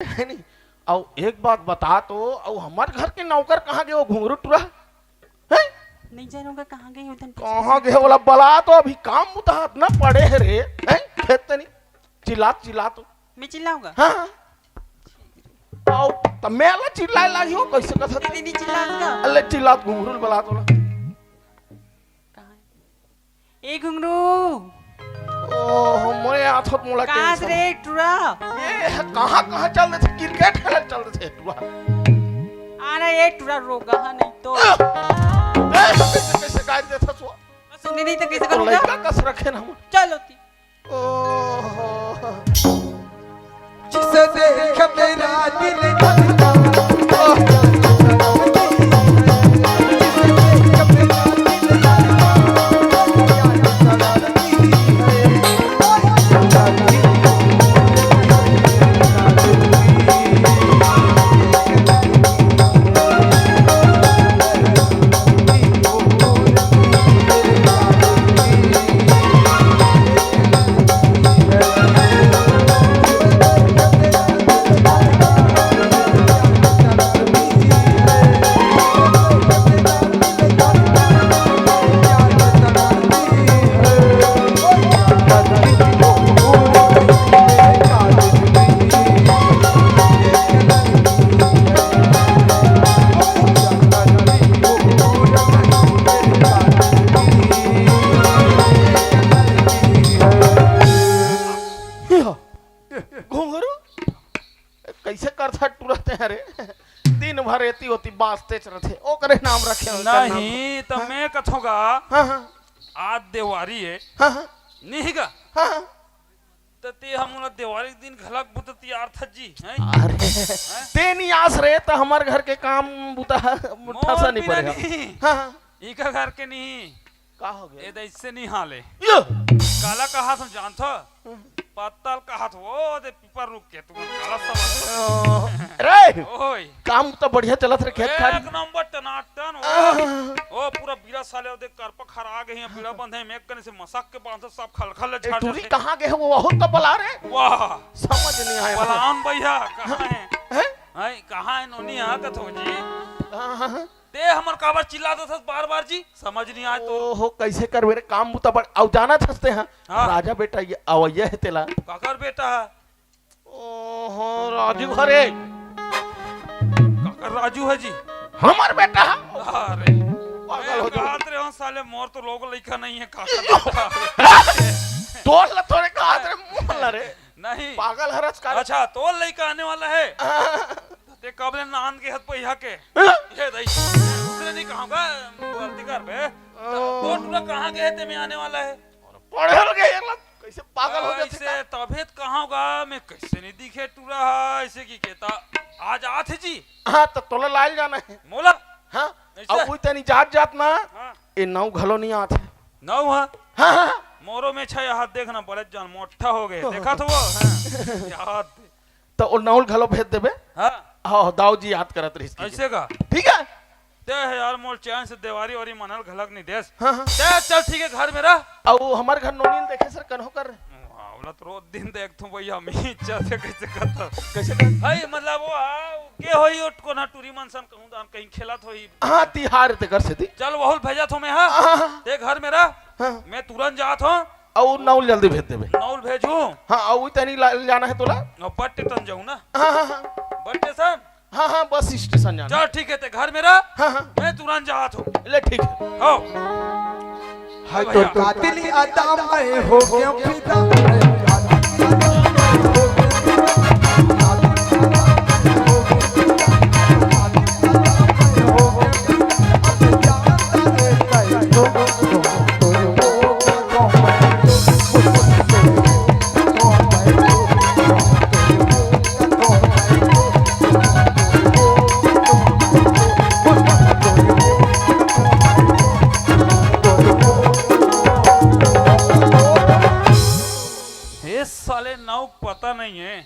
है नहीं। और एक बात बता तो, और हमारे घर के नौकर कहाँ गए? वो घुंघरू टुरा है नहीं जानूंगा कहाँ गई उधर कहाँ गए? बोला बला तो अभी काम मुताहत ना पड़े है रे, हैं खेत नहीं चिल्ला तो मैं चिल्लाऊंगा। हाँ आओ तब मैं अल्लाह चिल्लाए लागी हो कैसे कर सकते? नहीं चिल्लाऊंगा। अल्लाह चिल्ला घुंघरू बला तो कहाँ है ए घुंघरू? ओह मोरे आंखों मोला कहाँ रे टुरा? ये कहाँ कहाँ चल रहे थे? क्रिकेट खेलने चल रहे थे टुरा। आ रहा है टुरा रोगा हाँ नहीं तो कैसे कैसे गाय देता सो? सुनने नहीं तो कैसे तो करूँगा? लड़का कस रखे ना हम। चलो ती ओह जिसे देख मेरा दिल धड़का घुंघरू कैसे करता टूरते हैं रे? दिन भर एती होती बास्ते चलते ओकरे नाम रखे हो नहीं तो मैं कथोगा हाँ हाँ आज देवारी है हाँ हाँ नहीं का हाँ तो ते हम देवारी के दिन घलक बुत तैयार था जी हैं अरे तेनी आस रे तो हमारे घर के काम बुता ठसा नहीं पड़ेगा। हाँ हाँ इका घर के नहीं का हो गया? ए तो इससे नहीं हाले यो काला कहा तुम जानतो पत्तल कहा तो वो दे पीपर रुक के तुम काला समझ रे ओए काम तो बढ़िया चलत रे खेत खाली एक नंबर टनाटन ओ पूरा बीरा साले देख करप खरा गए हैं बीड़ा बंधे में कने से मसक के बांध सब खलखल ए झाड़ टूरी कहाँ गए हो? वो बहुत तो बला रे वाह समझ नहीं आया बलान भैया कहाँ है हैं? हैं कहाँ है नोनी आ कथो जी हाँ हाँ हाँ ते हमर काबर चिल्ला दो था बार जी समझ नहीं आए तो ओहो कैसे कर मेरे काम बुता बड़ औ जाना थसते हैं हाँ। राजा बेटा ये अवैया है तेला। काकर बेटा ओहो राजू घरे काकर राजू है जी हमार बेटा अरे पागल हो कहा रे हो साले मोर तो लोग लिखा नहीं है काकर बेटा तोड़ ला तोरे कहा रे मुंह ला रे नहीं पागल हरस का अच्छा तो लड़का आने वाला है ते कबले नान के हाथ पे यहाँ के ये दई दूसरे नहीं कहूँगा गलती कर बे तो टूरा कहाँ गए थे मैं आने वाला है पढ़े लगे ये लोग कैसे पागल हो जाते ऐसे तबियत कहाँ होगा मैं कैसे नहीं दिखे टूरा है ऐसे की कहता आज आते जी हाँ तो तोला लाल जाना है मोला हाँ ऐसा? अब कोई तनी जात ना हाँ ये नौ घलो नहीं आते नौ है हाँ हाँ मोरो में छह हाथ देखना बड़े जान मोटा हो गए देखा तो वो हाँ, याद तो वो नौल घलो भेज देबे। हाँ हाँ दाऊ जी याद करत रही ऐसे का ठीक है। ते है यार मोर चैन से देवारी और मनल घलक नहीं देस हाँ हाँ ते चल ठीक है घर में रह और हमारे घर नोनील देखे सर कन्हो कर वावला तो रोज दिन देख तू भैया मी चाहते कैसे करता कैसे कर हाय मतलब वो के होई उठ को ना टूरी मनसन कहूं दान कहीं खेलत होई हाँ तिहार ते कर से दी चल वहुल भेजा थो मैं हां हाँ ते घर में रह हाँ मैं तुरंत जात हूं और नौल जल्दी भेज देबे। नौल भेजू हाँ और वो तनी जाना है तोला। और बट्टे तन जाऊं ना हाँ हाँ हाँ बट्टे सन हाँ हाँ बस स्टेशन जाना। चल ठीक है ते घर में रह हाँ हाँ मैं तुरंत जात हूं ले ठीक है। हो है तो कातिल अदा मैं हो गया फिदा साले नाव पता नहीं है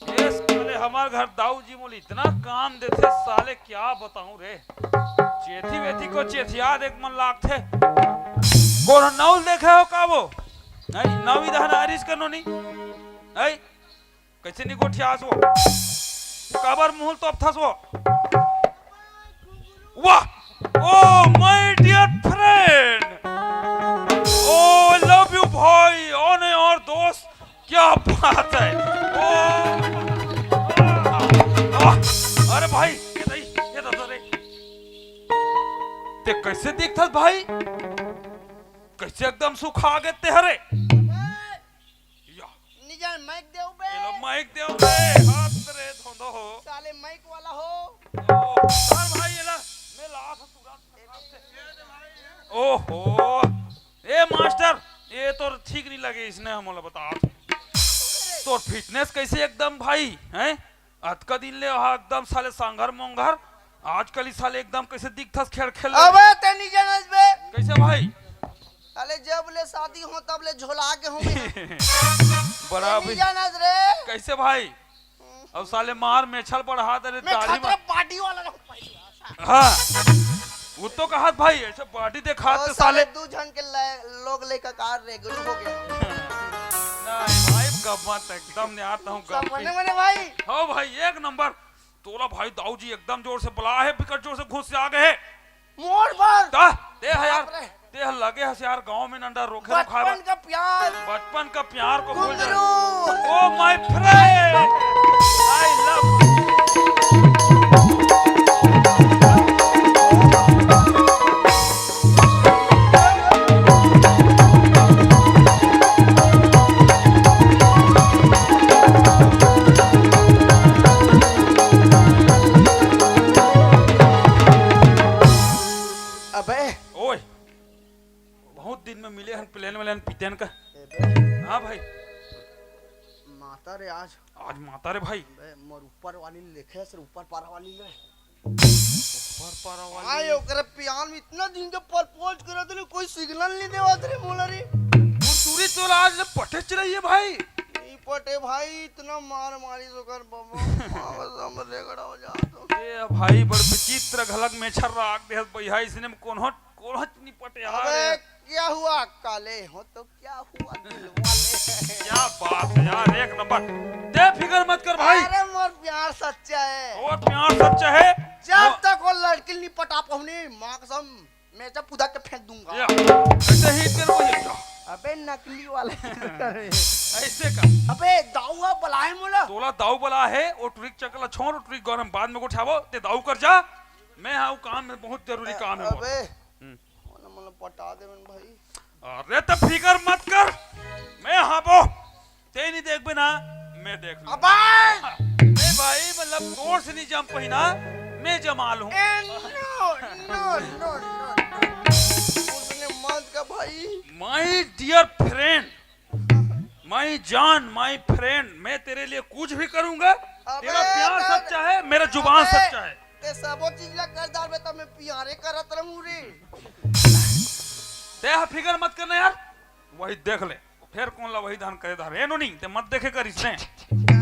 ये साले हमारे घर दाऊ जी मोल इतना काम देते साले क्या बताऊं रे चेथी वेथी को चेथिया देख मन लागते कौन नौल देखे हो का वो नहीं नवी दहन आरिस करनो नहीं नहीं कैसे निगोठियास वो काबर मुहल तो अब थस वो वाह oh my dear friend oh love you भाई ओने और दोस्त क्या बात है ओ अरे भाई ये तो रे ते कैसे दिखत भाई कैसे एकदम सुखा गए ते हरे या निजान माइक देऊ बे ये लो माइक देओ बे हाथ रे धोंदो हो साले माइक वाला हो ओ सर भाई ये ला मैं ला तुरंत ओहो ए मास्टर ये तो ठीक नहीं लगे इसने हमला बता तो फिटनेस कैसे एकदम भाई हैं आज का दिन ले वहाँ एकदम साले सांगर मोंगर आजकल ही साले एकदम कैसे दिखथस खेल खेल अबे ते निजानस बे कैसे भाई साले जब ले शादी हो तब ले झोला के हो बड़ा भी निजानस रे कैसे भाई अब साले मार मेछल बढ़ा दे मैं दाढ़ी खतरा पार्टी वाला रहूं हाँ वो तो कहा भाई ऐसे पार्टी देखा तो साले दो जन के लोग लेकर कार रे गुरु हो गया नहीं भाई कब मत एकदम नहीं आता हूँ सब मने भाई हो भाई एक नंबर तोला भाई दाऊ जी एकदम जोर से बुला है बिकट जोर से घुस से आ गए मोड़ पर ता दे है यार दे लगे है यार गांव में नंदा रोके रखा बचपन का प्यार को भूल जा oh my friend I love मिले हम प्लेन वाले पिटेन का हाँ भाई माता रे आज माता रे भाई मोर ऊपर वाली लिखे सर ऊपर पारा वाली ले ऊपर पारा वाली आए ओकरे प्यार में इतना दिन के प्रपोज करत रे कोई सिग्नल नहीं देवत रे मोला रे वो चूरी तो आज पटे चली है भाई ई पटे भाई इतना मार मारी सोकर बाबा समझ रेगड़ा हो जा तो ए भाई बड़ विचित्र घलक में छर राख दे भैया इसने कोन नहीं पटे यार अबे क्या हुआ काले हो तो क्या हुआ दिल वाले क्या बात है यार एक नंबर दे फिकर मत कर भाई अरे मोर प्यार सच्चा है और प्यार सच्चा है जब तक वो लड़की नहीं पटा पाऊनी मां कसम मैं जब पुदा के फेंक दूंगा ऐसे ही कर वो अबे नकली वाले ऐसे का अबे दाऊआ बलाए मोला तोला दाऊ बला है और ट्रिक चकला छोड़ ट्रिक गरम बाद में को उठावो ते दाऊ कर जा मैं हाउ काम में बहुत जरूरी काम है अबे मन पटा दे मन भाई अरे तो फिकर मत कर मैं हाबो ते नहीं देख बिना मैं देख लूं अबे मैं भाई मतलब जोर से नहीं जम पहिना मैं जमाल हूं नो उसने मत का भाई माय डियर फ्रेंड माय जान माय फ्रेंड मैं तेरे लिए कुछ भी करूंगा तेरा प्यार सच्चा है मेरा जुबान सच्चा है ते सबो चीज ला कर दाल में मैं प्यारे करत रहूं रे ते फिकर मत करना यार वही देख ले फिर कौन ला वही धान करे धार एनो नहीं ते मत देखे कर इसने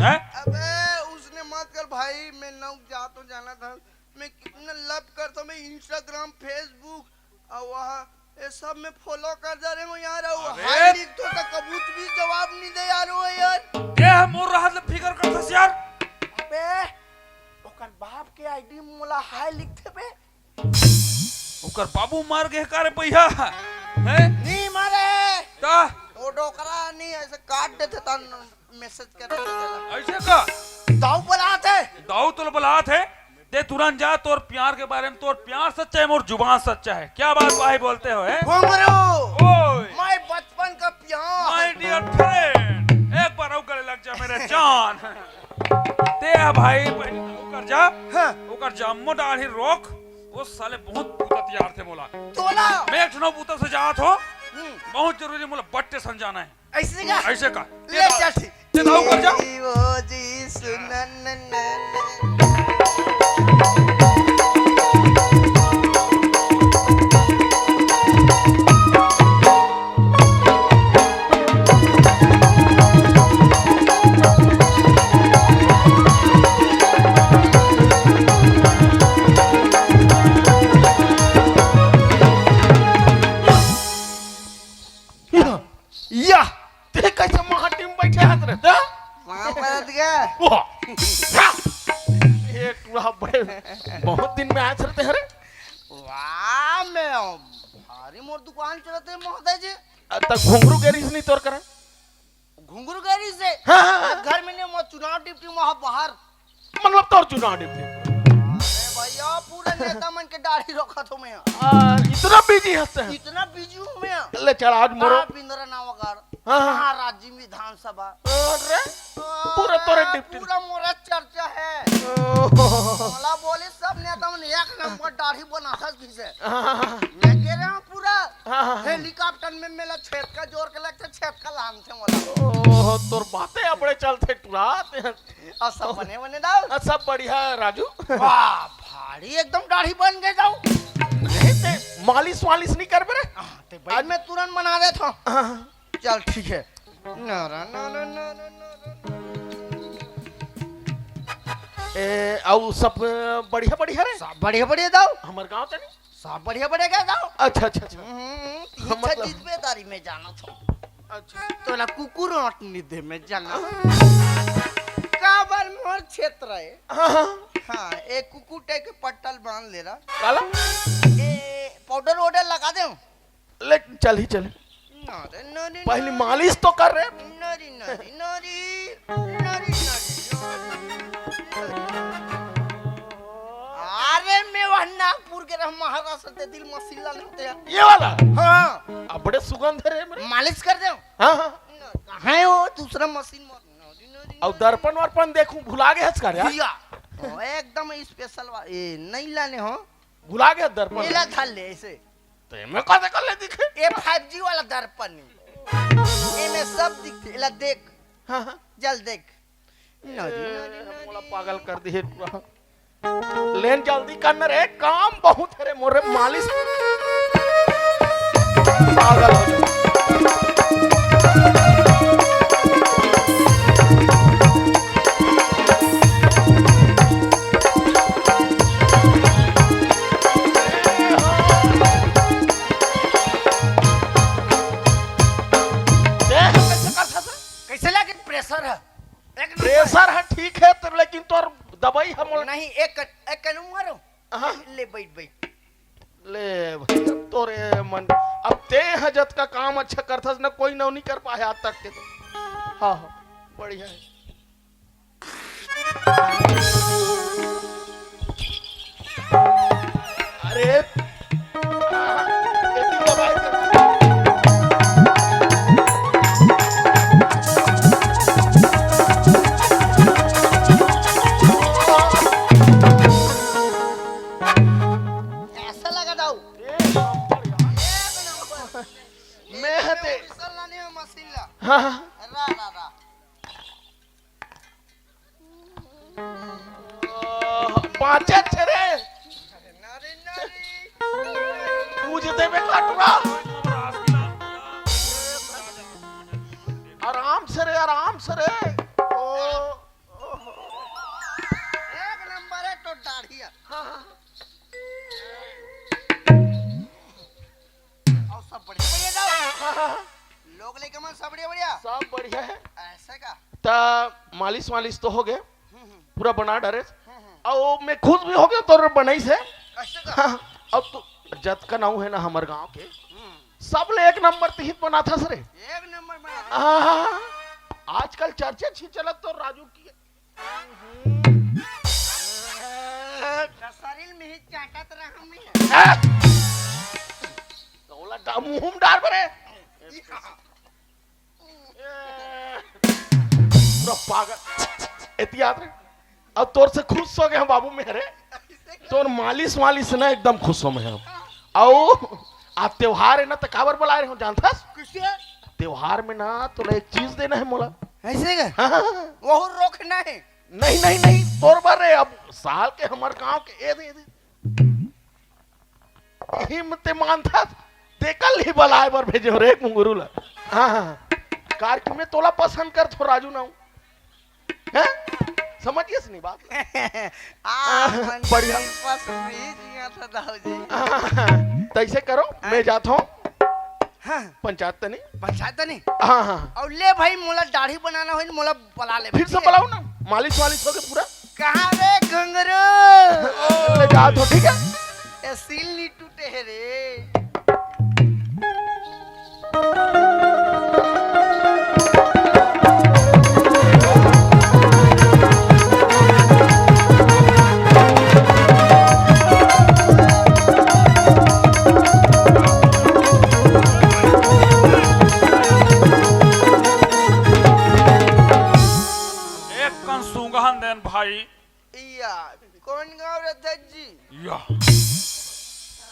हैं अबे उसने मत कर भाई मैं नौ जा तो जाना था मैं कितना लव करता मैं इंस्टाग्राम फेसबुक और वहां ये सब में फॉलो कर जा रहे हो यार हाय लिख तो कबूत भी जवाब नहीं दे यार वो यार ये मोर रहत ले फिकर करथस यार अबे ओकर बाप के आईडी मोला हाय लिखते पे ओकर बाबू मार गए करे भैया हैं नहीं मारे ता वो डोकरा नहीं ऐसे काट देते ता मैसेज कर देते ऐसे का दाऊ बुलाते दाऊ तो बुलात है दे तुरंत जा तोर प्यार के बारे में तोर प्यार सच्चा है मोर जुबान सच्चा है क्या बात भाई बोलते हो हैं घुंगरू ओए माय बचपन का प्यार माय डियर फ्रेंड एक बार और गले लग जा मेरे जान ते भाई कर जा ओकर जम्मो दाढ़ी रोक वो साले बहुत पुता तैयार थे बोला तोला मैं ठनो पुता से जात हो बहुत जरूरी मोला बट्टे समझाना है ऐसे का ले चल ठीक ते दाऊ कर जा वो जी सुनन या ते कैसे महाटीम बैठे हाथ रे ता वहां पर दिया टूरा बड़े बहुत दिन में आए रहते हरे वाह मैं भारी मोर दुकान चलते महोदय जी तक घुंघरू गेरीज नहीं तोर करे घुंगरू गाड़ी से हाँ, हाँ। घर में ने मो चुनाव डिप्टी वहां बाहर मतलब तोर चुनाव डिप्टी अरे भैया पूरा नेता मन के दाढ़ी रखा तो मैं इतना बिजी हंसते हैं इतना बिजी हूँ मैं ले चल आज मोरो बिंद्रा नावकार हाँ, हाँ। महाराजी विधानसभा अरे पूरा तोरे डिप्टी पूरा मोरा चर्चा है मला बोले सब नेता मन एक नंबर दाढ़ी बनाता किसे मैं कह रहा हूँ पूरा हेलीकॉप्टर में मेरा छेद का जोर के लगते छेद का लाम थे मोला ओह तोर बातें अपने चलते टुराते हैं और सब बने बने दाओ सब बढ़िया है राजू वाह भारी एकदम दाढ़ी बन गए जाओ नहीं ते मालिश वालिश नहीं कर बरे ते भाई मैं तुरंत बना देता हूँ चल ठीक है नारा नारा नारा नारा ए आउ सब बढ़िया बढ़िया रे सब बढ़िया बढ़िया दाओ हमर गांव तनी सब बढ़िया बढ़िया क्या दाओ अच्छा अच्छा अच्छा तीन मतलब- जिम्मेदारी में जाना था अच्छा तो ना कुकुर निधे में जाना काबर मोर क्षेत्र है हाँ एक कुकुर टाइप के पट्टल बांध ले रहा काला ए पाउडर वाउडर लगा दे ले चल ही चल नरे नरे पहली मालिश तो कर रहे नरी नरी नरी नरी अरे मैं वह नागपुर के रह महाराष्ट्र से दिल मसीला लेते हैं ये वाला हाँ अब बड़े सुगंध है रे मेरे मालिश कर दे हाँ हाँ कहाँ है वो दूसरा मशीन और दर्पण वर्पण देखूं भुला गए हंस कर यार एकदम स्पेशल ये नहीं लाने हो भुला गए दर्पण ये था ले ऐसे ते मैं कैसे कर ले दिखे ये 5G वाला दर्पण है ये में सब दिखते ला देख हाँ हाँ जल देख नरी नरी मोला पागल कर दिए लेन जल्दी करना रे काम बहुत है रे मोरे मालिश पागल हो जाए कैसे लगे प्रेशर है एक प्रेशर है ठीक है तो लेकिन तोर दवाई हम नहीं एक एक मारो हाँ। ले बैठ बैठ ले भैया तोरे मन अब ते हजत का काम अच्छा करथस ना कोई नौ नहीं कर पाया आज तक के तो हाँ हाँ बढ़िया है अरे इतनी दवाई कर ऐसा लगा दाऊ एक नंबर मैं हते चलना नहीं मशीन ला हाँ हाँ रा रा रा पांचे छरे नरी नरी पूछते में काटूंगा आराम से रे एक नंबर है तो दाढ़िया और सब बढ़िया बढ़िया जाओ लोग लेके मन सब बढ़िया बढ़िया सब बढ़िया है ऐसे का ता मालिश तो हो गए पूरा बना डरे और मैं खुद भी हो गया तो बनाई से ऐसे का अब तो जत का नाऊ है ना हमारे गांव के सब ले एक नंबर तीन बना था सरे एक नंबर बना आजकल चर्चे छी चलत तो राजू की शरीर में ही चाटत रहा हमने तोला मुंह डाल बरे पूरा पागल एतियात रे अब तोर से खुश हो गए हम बाबू मेरे तोर मालिश ना एकदम खुश हो में हम आओ आ त्योहार है ना तो काबर बुलाए रहे हो जानता किसे त्योहार में ना तोला एक चीज देना है मोला ऐसे का हाँ, हाँ, वो रोकना है नहीं तोर बार रे अब साल के हमार गांव के ए दे हिम्मते मानता देखल ही बलाए बार भेजो रे मुंगरू ला हाँ कार में तोला पसंद कर थो राजू ना हैं समझिए नहीं बात बढ़िया। तैसे करो मैं जाता हूँ पंचायत तनी पंचायत नहीं हाँ हाँ और ले भाई मोला दाढ़ी बनाना हो मोला बुला ले फिर से बुलाओ ना मालिश हो गया पूरा कहाँ रे घंगरू जात हो, ठीक है? ए सील नहीं टूटे है रे। एक कन सुगहन देन भाई। या कौन गाँव रहता जी? या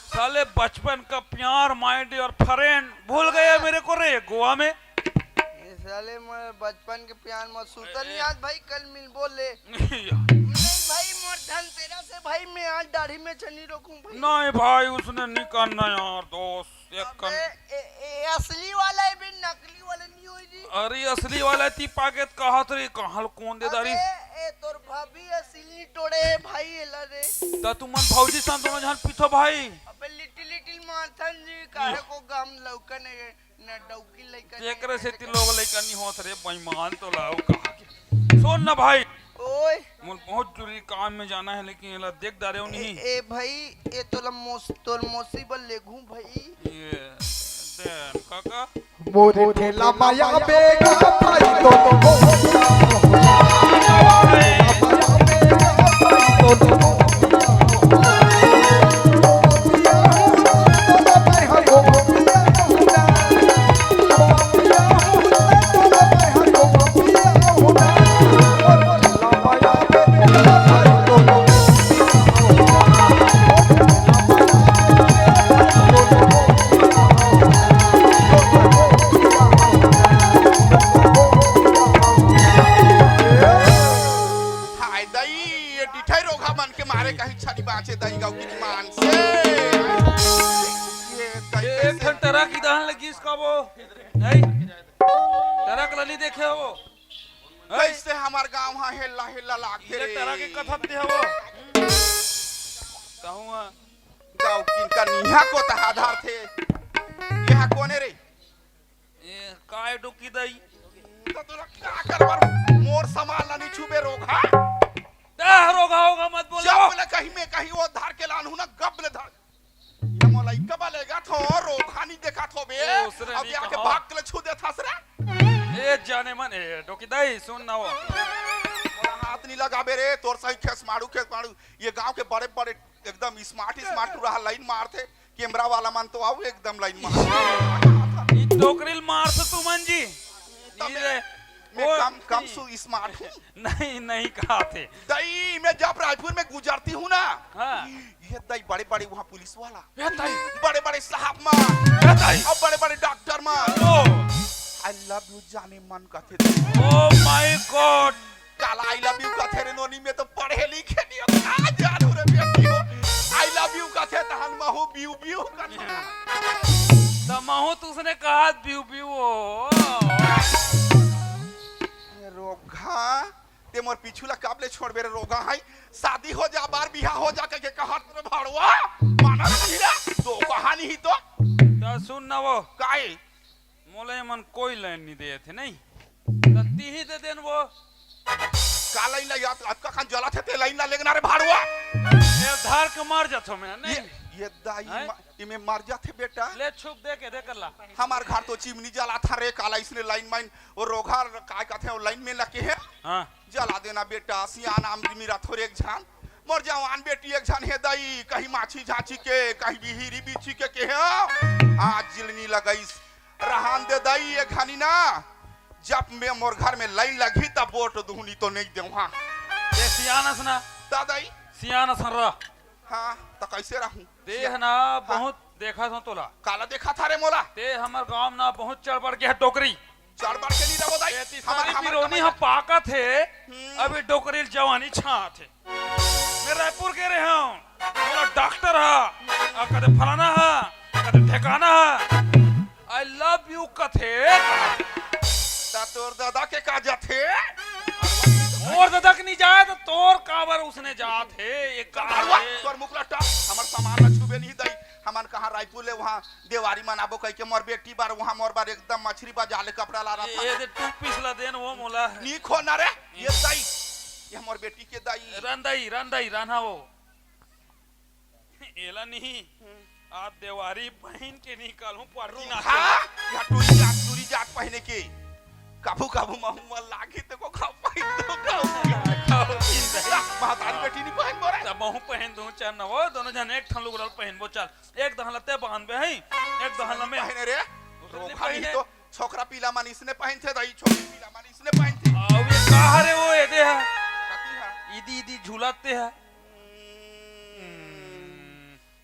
साले बचपन का प्यार माइंड और फ्रेंड भूल गए मेरे को रे गोवा में। ये साले मोर बचपन के प्यार में सूतल नहीं आज भाई कल मिल बोले। या। नहीं भाई मोर धनतेरस से भाई मैं आज दाढ़ी में छन्नी रोकूं भाई। नहीं भाई उसने नहीं करना यार दोस्त। एक अबे कन ए असली वाला है भी नकली वाला नहीं होई जी। अरे असली वाला ती पाकेत कहा तो रे कहां कौन दे दारी अबे ए तोर भाभी असली टोड़े भाई एला रे। ता तू मन भौजी सान दोनों जहां पीछो भाई। अबे लिटिल माथन जी काहे को गम लौकन है न डौकी लइका। एकरे से ती लोग लइका नहीं होत रे बेईमान तो लाओ कहा के। सुन ना भाई ओए मुझ बहुत जरूरी काम में जाना है लेकिन एला देख दारे नहीं। ए भाई ए तोला तोर मुसीबत लेगू भाई। ये देन काका मोरे ठेला माया बेगा भाई तो हाय दई ये डिठाई रोगा मन के मारे कहीं छड़ी बाचे दई गाँव की मान से ये दई एक कैसे घंटा टरक इधर लगी इसका वो नहीं टरक लली देखे हो कैसे हमार गाँव हाँ हेला हेला लागे ये रे टरक के कथा दे हो कहूँ गाँव की का निहा को ता आधार थे यहाँ कोने रे ये काय डुकी दई तो तोरा क्या करवर मोर सामान ना नहीं छुबे रोगा ता रोगा होगा मत बोलो जब बोले कहीं में कहीं वो धार के लान हूँ ना गब ले धार ये मोला इक्का बालेगा थो रोगा नहीं देखा थो बे ओ, उसने अब नहीं आके कहा। भाग के ले छू दे था सरे ए जाने मन ए डुकी दई सुन ना वो मोला हाथ नहीं लगा बे रे तोर सही खेस मारू ये गांव के बड़े बड़े एकदम स्मार्ट रहा लाइन मारते कैमरा वाला मन तो आओ एकदम लाइन मार ई टोकरिल मार से तू मन जी तब ये मैं वो- कम सु स्मार्ट हूँ नहीं नहीं कहा थे दई मैं जब रायपुर में गुजरती हूँ ना हाँ ये दई बड़े बड़े वहाँ पुलिस वाला ए दई बड़े बड़े साहब मां ए दई और बड़े बड़े डॉक्टर मां ओ आई लव यू जाने मन कहते ओ माय गॉड काला आई लव यू कहते रे नोनी में तो पढ़े लिखे नहीं हो कहाँ जानू रे बेटी हो आई लव यू कहते तहन महू बिउ बिउ कहते तमाहू तो उसने कहा ब्यू ब्यू ओ रोगा ते मोर पिछुला काबले छोड़ बेरे रोगा है शादी हो जा बार बियाह हो जा के कहत रे भाड़वा माना हीरा तो कहानी ही तो तो सुन ना वो काई मोले मन कोई लाइन नहीं दे थे नहीं तो ती ही दे देन वो का लाइन ला याद आपका खान जला थे ते लाइन ला लेगना रे भाड़वा ये धार के मार जातो मैं नहीं ये दाई हैं? इमे मर जाते बेटा ले छुप दे के दे कर ला हमार घर तो चिमनी जला था रे काला इसने लाइन माइन और रोगा काय कहते हैं लाइन में लगे है हाँ जला देना बेटा सियान आमदी मेरा थोड़े एक झान मोर जवान बेटी एक झान है दाई कहीं माछी झांची के कहीं बिहिरी बिछी के है आज जिलनी लगाईस रहान दे दाई एक घानी ना जब मैं मोर घर में लाइन लगी तब वोट दूनी तो नहीं दे वहाँ ये सियानस ना दादाई सियानस रहा हाँ तो कैसे रहूं देह ना बहुत देखा था तोला काला देखा था रे मोला ते हमर गांव ना बहुत चढ़ बढ़ के है टोकरी चार बार के नहीं रहो दाई एती सारी बिरोनी हम पाका थे अभी डोकरी जवानी छा थे मैं रायपुर के रहे हूँ मेरा डॉक्टर है कदे फलाना है कदे ठिकाना है आई लव यू कथे ता तोर दादा के काजा थे और ददक नहीं जाए तो तोर काबर उसने जा थे एक अरवा तोर मुखला टप हमर सामान ना छुबे नहीं दई हमन कहां रायपुर ले वहां देवारी मनाबो कह के मोर बेटी बार वहां मोर बार एकदम मछली बाजाले कपड़ा ला रहा था ये दे टू पीस ला देन वो मोला नी खो ना रे ये दई ये मोर बेटी के दई रंदाई रंदाई राना वो एला नहीं आज देवारी पहन के निकालूं पार्टी ना हाँ या टूरी जात पहने के काबू काबू महू लागी ते को खाओ पहन दो खाओ महतारी बेटी नहीं पहन बोरे तब महू पहन दूं चार नवो दोनों जन एक ठन लुगड़ल पहन बो चल एक दहलते बांध बे हई एक दहल में पहने रे रोखा नहीं तो छोकरा पीला मानिस ने पहन थे दई छोकरी पीला मानिस ने पहन थे अब ये कहा रे वो एदे है काकी है ईदी ईदी झूलाते है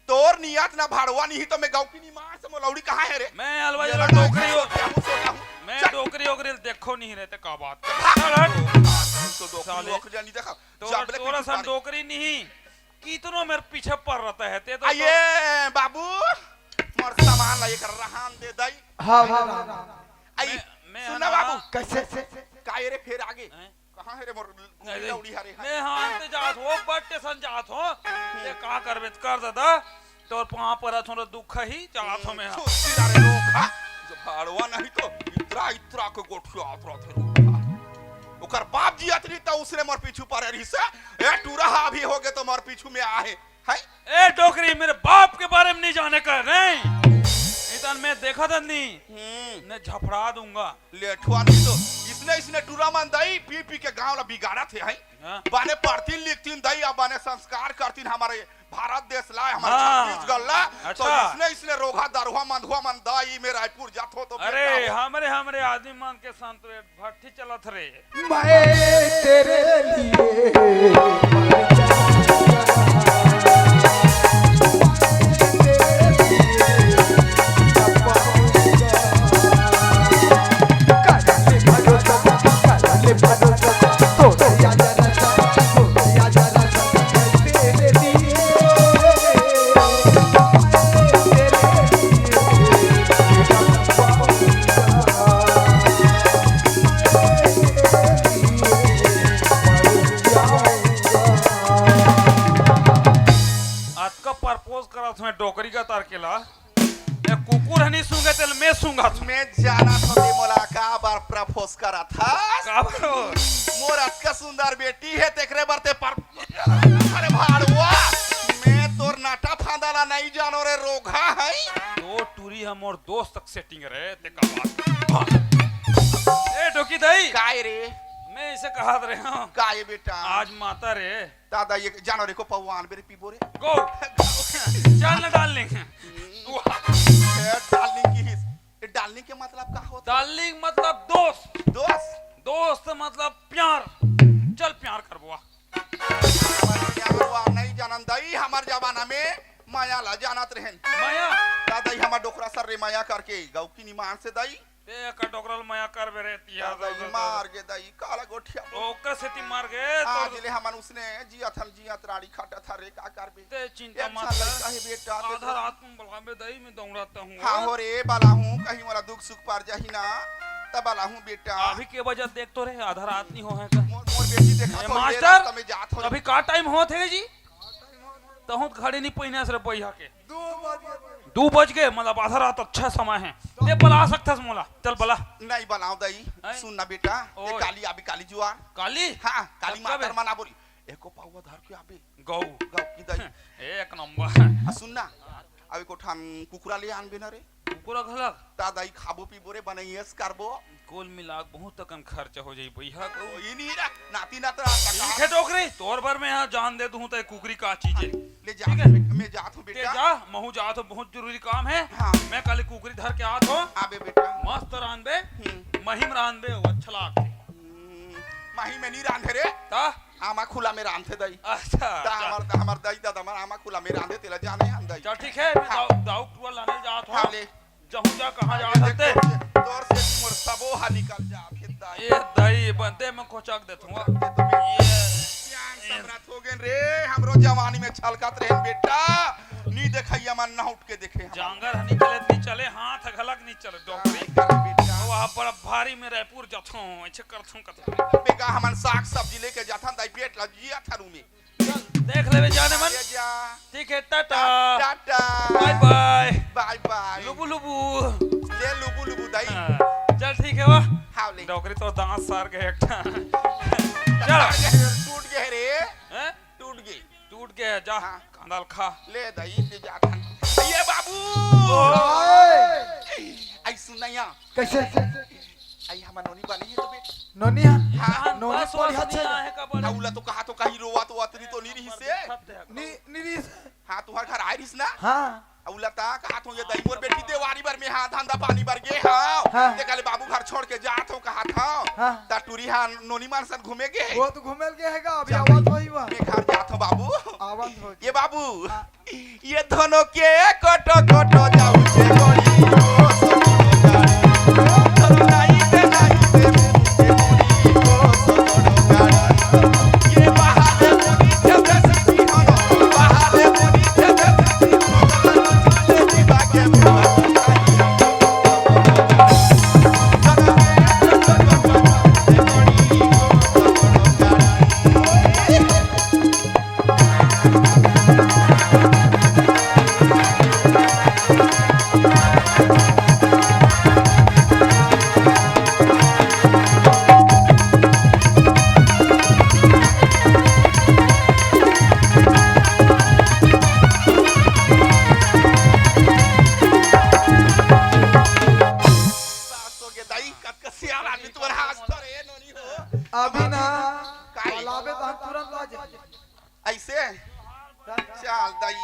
तोर नियत ना भाड़वा नहीं तो मैं गांव की नहीं मार से मोलौड़ी कहां है रे मैं अलवा जरा टोकरी हो सोता हूं मैं टोकरी ओकरी देखो नहीं रहते का बात तो डोकरी ओकरी नहीं देखा तो तोरा सन टोकरी नहीं कितनो मेरे पीछे पड़ रहता है ते तो आये बाबू मोर सामान ला ये कर रहान दे दई हाँ आई मैं सुनना बाबू कैसे काये रे फिर आगे कहां है रे मोर लौड़ी हरे मैं हां ते जात हो बट्टे सन जात हो ये का करबे कर दादा तोर पां पर थोड़ा दुख ही जात हो मैं सोची रे रोखा जो भाड़वा नहीं तो इतरा के गोठिया आतरा थे रोखा ओकर बाप जी अतरी तो उसने मोर पीछू पर रही से ए टूरा हावी हो गए तो मोर पीछू में आहे है ए डोकरी मेरे बाप के बारे में नहीं जाने का नहीं इतन मैं देखा था नहीं ने झपड़ा दूंगा लेठवा नहीं तो इसने टूरा मान दई पी पी के गांव ला बिगाड़ा थे है हाँ? बाने पढ़तीन लिखतीन दई अब बाने संस्कार करतीन हमारे भारत देश ला हमारे हाँ। छत्तीसगढ़ ला तो अच्छा। इसने रोगा दरुआ मंधुआ मन दई में रायपुर जात हो तो अरे बेटा हो। हमरे आदमी मान के संत रे भट्टी चलत रे मैं तेरे लिए आज का परपोज करा तुम्हें डोकरी का तार केला ये कुकुर हनी सूंगे तेल मैं सूंगा मैं जाना था ते मोला का बार प्रपोज करा था का बरो मोर अतका सुंदर बेटी है तेकरे बरते पर अरे भाड़वा मैं तोर नाटा फांदाला नहीं जानो रे रोगा है तो टूरी हम और दोस्त तक सेटिंग रे ते का बात ए डोकी दई काय रे मैं इसे कहा रहे हूं काय बेटा आज माता रे दादा ये जानो रे को पवान बेरे पीबो रे गो चल न डाल लेंगे डालने की हिस डालने के मतलब का होता डार्लिंग मतलब दोस्त दोस्त दोस्त मतलब प्यार चल प्यार कर बुआ हमारे नहीं जानन दई हमार जमाना में माया ला जानत रहन माया दादा ही हमार डोकरा सर रे माया करके गाँव की निमान से दई ते का डोकरल माया कर बेरे तिया दादा ही मार के दई काला गोठिया ओकर सेती मार गए आज तो ले हमन उसने जियत हम जियत राड़ी खाटा था रे का करबे ते चिंता एक मत साल कर लड़का है बेटा आधा रात में बुलावे दई में दौड़ाता हूं हाँ हो रे बाला हूँ कहीं मोला दुख सुख पर जाही ना तब बाला हूँ बेटा अभी के बजे देख तो रहे आधा रात नहीं हो है का मोर बेटी देखा ए, तो मास्टर में जात हो अभी का टाइम होत है जी तहु खड़े नहीं पहिने से पैया के 2 बज गए मतलब आधा रात अच्छा समय है ते बला सकथस मोला चल बला नहीं बनाओ दई हैं? सुन ना बेटा ओए। ये काली आबी काली जुआर काली हाँ काली अब कब है? मातर मना बोली एको पावा धर के आबे गौ गाँव की दई एक नंबर सुन ना अबे को ठान कुकुरा ले आन बिना रे पूरा घलक दादाई खाबो पीबो रे बनाइएस करबो कुल मिला बहुत तकन खर्च हो जाई भैया को ओ ई नहीं रा नाती नाता ठीक है टोकरी तोर भर में यहाँ जान दे दूं तो कुकरी का चीज है ले जा ठीक है। मैं जात हूँ ते बेटा जा महू जा तो बहुत जरूरी काम है हाँ। मैं कल कुकरी धर के आत हो आबे बेटा मस्त रान बे हम्म। महिम रान बे वो अच्छा लागते माही में नहीं रांधे रे ता आमा खुला में रांधे दई अच्छा ता हमर दई दादा हमर आमा खुला में रांधे तेला जाने हम दई चल ठीक है मैं हाँ। दाऊ टुआ लाने जात हाँ हो ले जहूं जा कहां जा सकते तोर से मोर सबो हा निकल जा फिर दई ये दही बनते मैं कोचक देतूंगा सम्राट हो गए रे हमरो जवानी में छलकत रहे बेटा नी देखैया मन ना उठ के देखे हम जांगर हनी चले नहीं चले हाथ घलक नहीं चले डॉक्टरी बेटा वहां बड़ा भारी में रायपुर जाथो ऐसे करथूं कथा बेगा हमन साग सब्जी लेके जाथन दई पेट लजिया थारू में देख लेवे जाने मन ये जा ठीक है tata tata bye bye bye bye लुबू लुबू ले लुबू लुबू दई हाँ, चल ठीक है वाह हाव ले डॉक्टरी तो दांत सार गए एकटा टूट चल गए रे हैं टूट गई टूट गया जा हाँ। कांदाल खा ले दई ले जा खान ये बाबू आई सुनैया कैसे आई हम नोनी बनी है तो बे नोनिया हाँ नोनी बस पर हाथ नहीं से आए का बड़े औला तो कहा तो कहीं रोवा तो अतरी तो नहीं रही से निरी हाँ तुम्हारे घर आई रही ना हाँ औला ता कहा तो ये दई मोर बेटी देवारी भर में हाँ धंधा पानी भर गे हाँ हाँ। ते काले बाबू घर छोड़ के जात हो कहा था हाँ। ता टूरी हाँ नोनी मान सन घूमे गे वो तो घूमेल के हैगा अभी आवाज होई बा मैं घर जात हो बाबू आवाज हो ये बाबू ये दोनों के कोटो कोटो जाऊ छे गोरी ओ सोनो गाड़ी नहीं ते मुझे गोरी ओ सोनो गाड़ी ये बहाले मुनी जब सती हनो बहाले मुनी जब सती हनो चले जी बाके अभी ना काई? लाबे तो हम तुरंत आ जाए ऐसे चल दई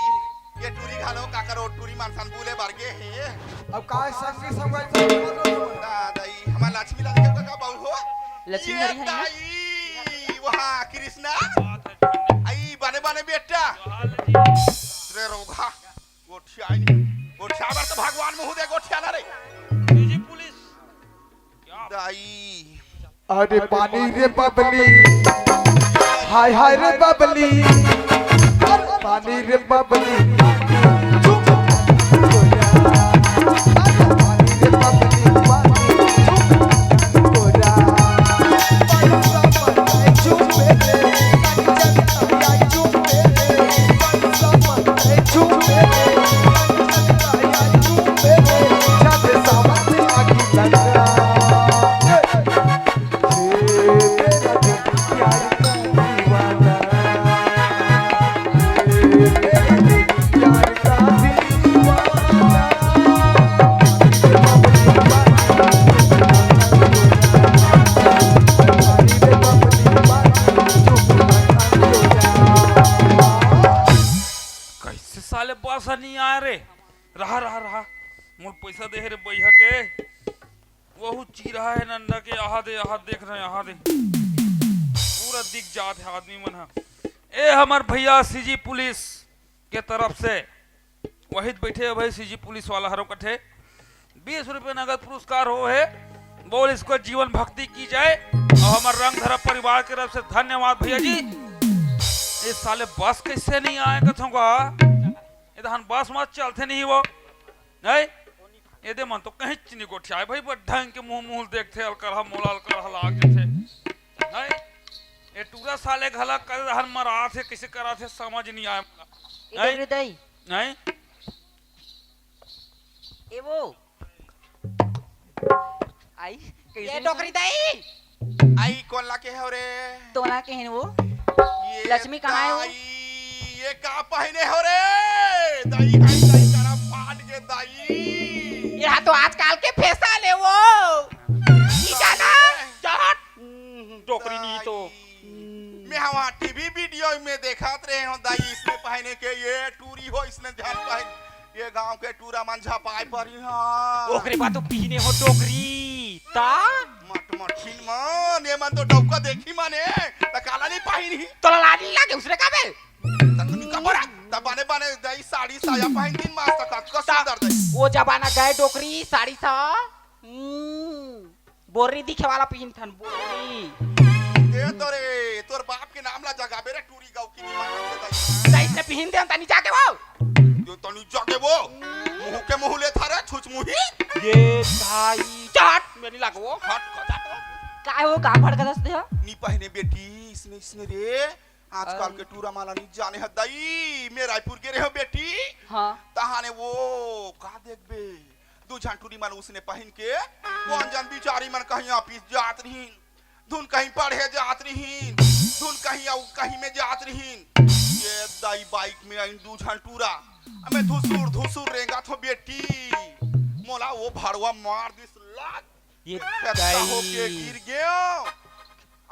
ये टूरी घालो का करो टूरी मानसन बुले बारगे हे अब काय संगी संग दई हमार लक्ष्मी लाल के का बहु हो लक्ष्मी ये हरी है ना? दई वहां कृष्णा आई बने बने बेटा रे रोगा गोठिया गोठिया बार तो भगवान मुंह दे गोठिया ना रे जी पुलिस क्या दई अरे पानी रे बबली हाय हाय रे बबली अरे पानी रे बबली चुप अरे पानी रे बबली गोरा चुप कैसे साले बस नहीं आए रे रहा रहा रहा मोर पैसा दे रे बैहा के वहु ची रहा है नंदा के आहा देख रहे आहा दे पूरा दिख जात है आदमी मन हा ए हमार भैया सीजी पुलिस के तरफ से वही बैठे है भाई सीजी पुलिस वाला हरो कठे 20 रुपए नगद पुरस्कार हो है बोल इसको जीवन भक्ति की जाए और हमारे रंग धरा परिवार की तरफ से धन्यवाद भैया जी। ये साले बस कैसे नहीं आए कथोंगा ये धान बस मत चलते नहीं वो नहीं ये दे मन तो कहीं चिनी को ठियाए भाई बट ढंग के मुंह देखते अलकरहा मोला अलकरहा लाग जथे नहीं ये टूरा साले घला कर हन मरा थे कैसे करा थे समझ नहीं आया नहीं इधर दई नहीं ए वो आई ये कैसे टोकरी दई आई कौन ला के है रे तोला के हैं वो ये लक्ष्मी कहाँ है वो? दाई, ये का पहने हो रे दाई दई करा फाट के दाई ये तो आजकल के फैशन है वो ठीक है ना चट टोकरी नहीं तो मैं हवा टीवी वीडियो में देखात रहे हो दाई इसने पहने के ये टूरी हो इसने ध्यान पहन ये गांव के टूरा मन झपाई परी हां ओकरे बात तो पीने हो टोकरी ता मट मठिन मन ये मन तो डौका देखी माने त काला नहीं पहिनी तोला लाडी लागे उसरे का बे त तुनी कपड़ा त बने बने दाई साड़ी साया पहन दिन मास तक का सुंदर दई वो जमाना गए टोकरी साड़ी सा बोरी दिखे वाला पीन थन बोरी ए तोरे तोर बाप के नाम ला जगह बेरे टूरी गांव की निमान से दाई दाई से पीन दे तनी जाके वो जो तनी जाके वो मुंह के मुंह ले थारे छुच मुही ये भाई चट मेरी लागो हट खजा काय हो का भड़का दसते हो नी पहने बेटी इसने इसने रे आजकल के टूरा माला नहीं जाने है दाई मैं रायपुर के रहे हो बेटी हां तहाने वो का देखबे दू झंटूरी मन उसने पहन के कौन जन बिचारी मन कहीं ऑफिस जात रही धुन कहीं पढ़े जात रही धुन कहीं में जात रही ये दाई आई दू झन टूरा मैं धुसुर धुसुर रेंगा थो बेटी मोला वो भाड़वा मार दिस लात ये पैसा हो के गिर गयो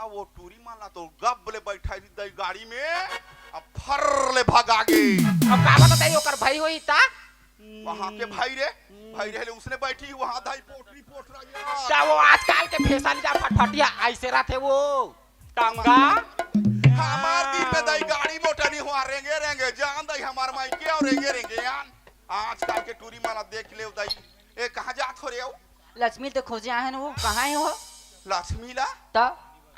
अब वो टूरी माला तो गब ले बैठाई दई गाड़ी में अब फर ले भागा गे अब का बता दई ओकर भाई होई ता वहां के भाई रे ले उसने बैठी वहां धाई पोटरी पोटरा गया क्या वो आजकल के फैशन जा फटफटिया ऐसे रहते वो टंगा हमार दिन में दई गाड़ी मोटर नहीं हुआ रेंगे रेंगे जान दई हमार माई के और रेंगे रेंगे यान आजकल के टूरी माला देख ले दई ए कहां जात हो रे हो लक्ष्मी तो खोजे आए वो कहाँ है वो लक्ष्मी ला तो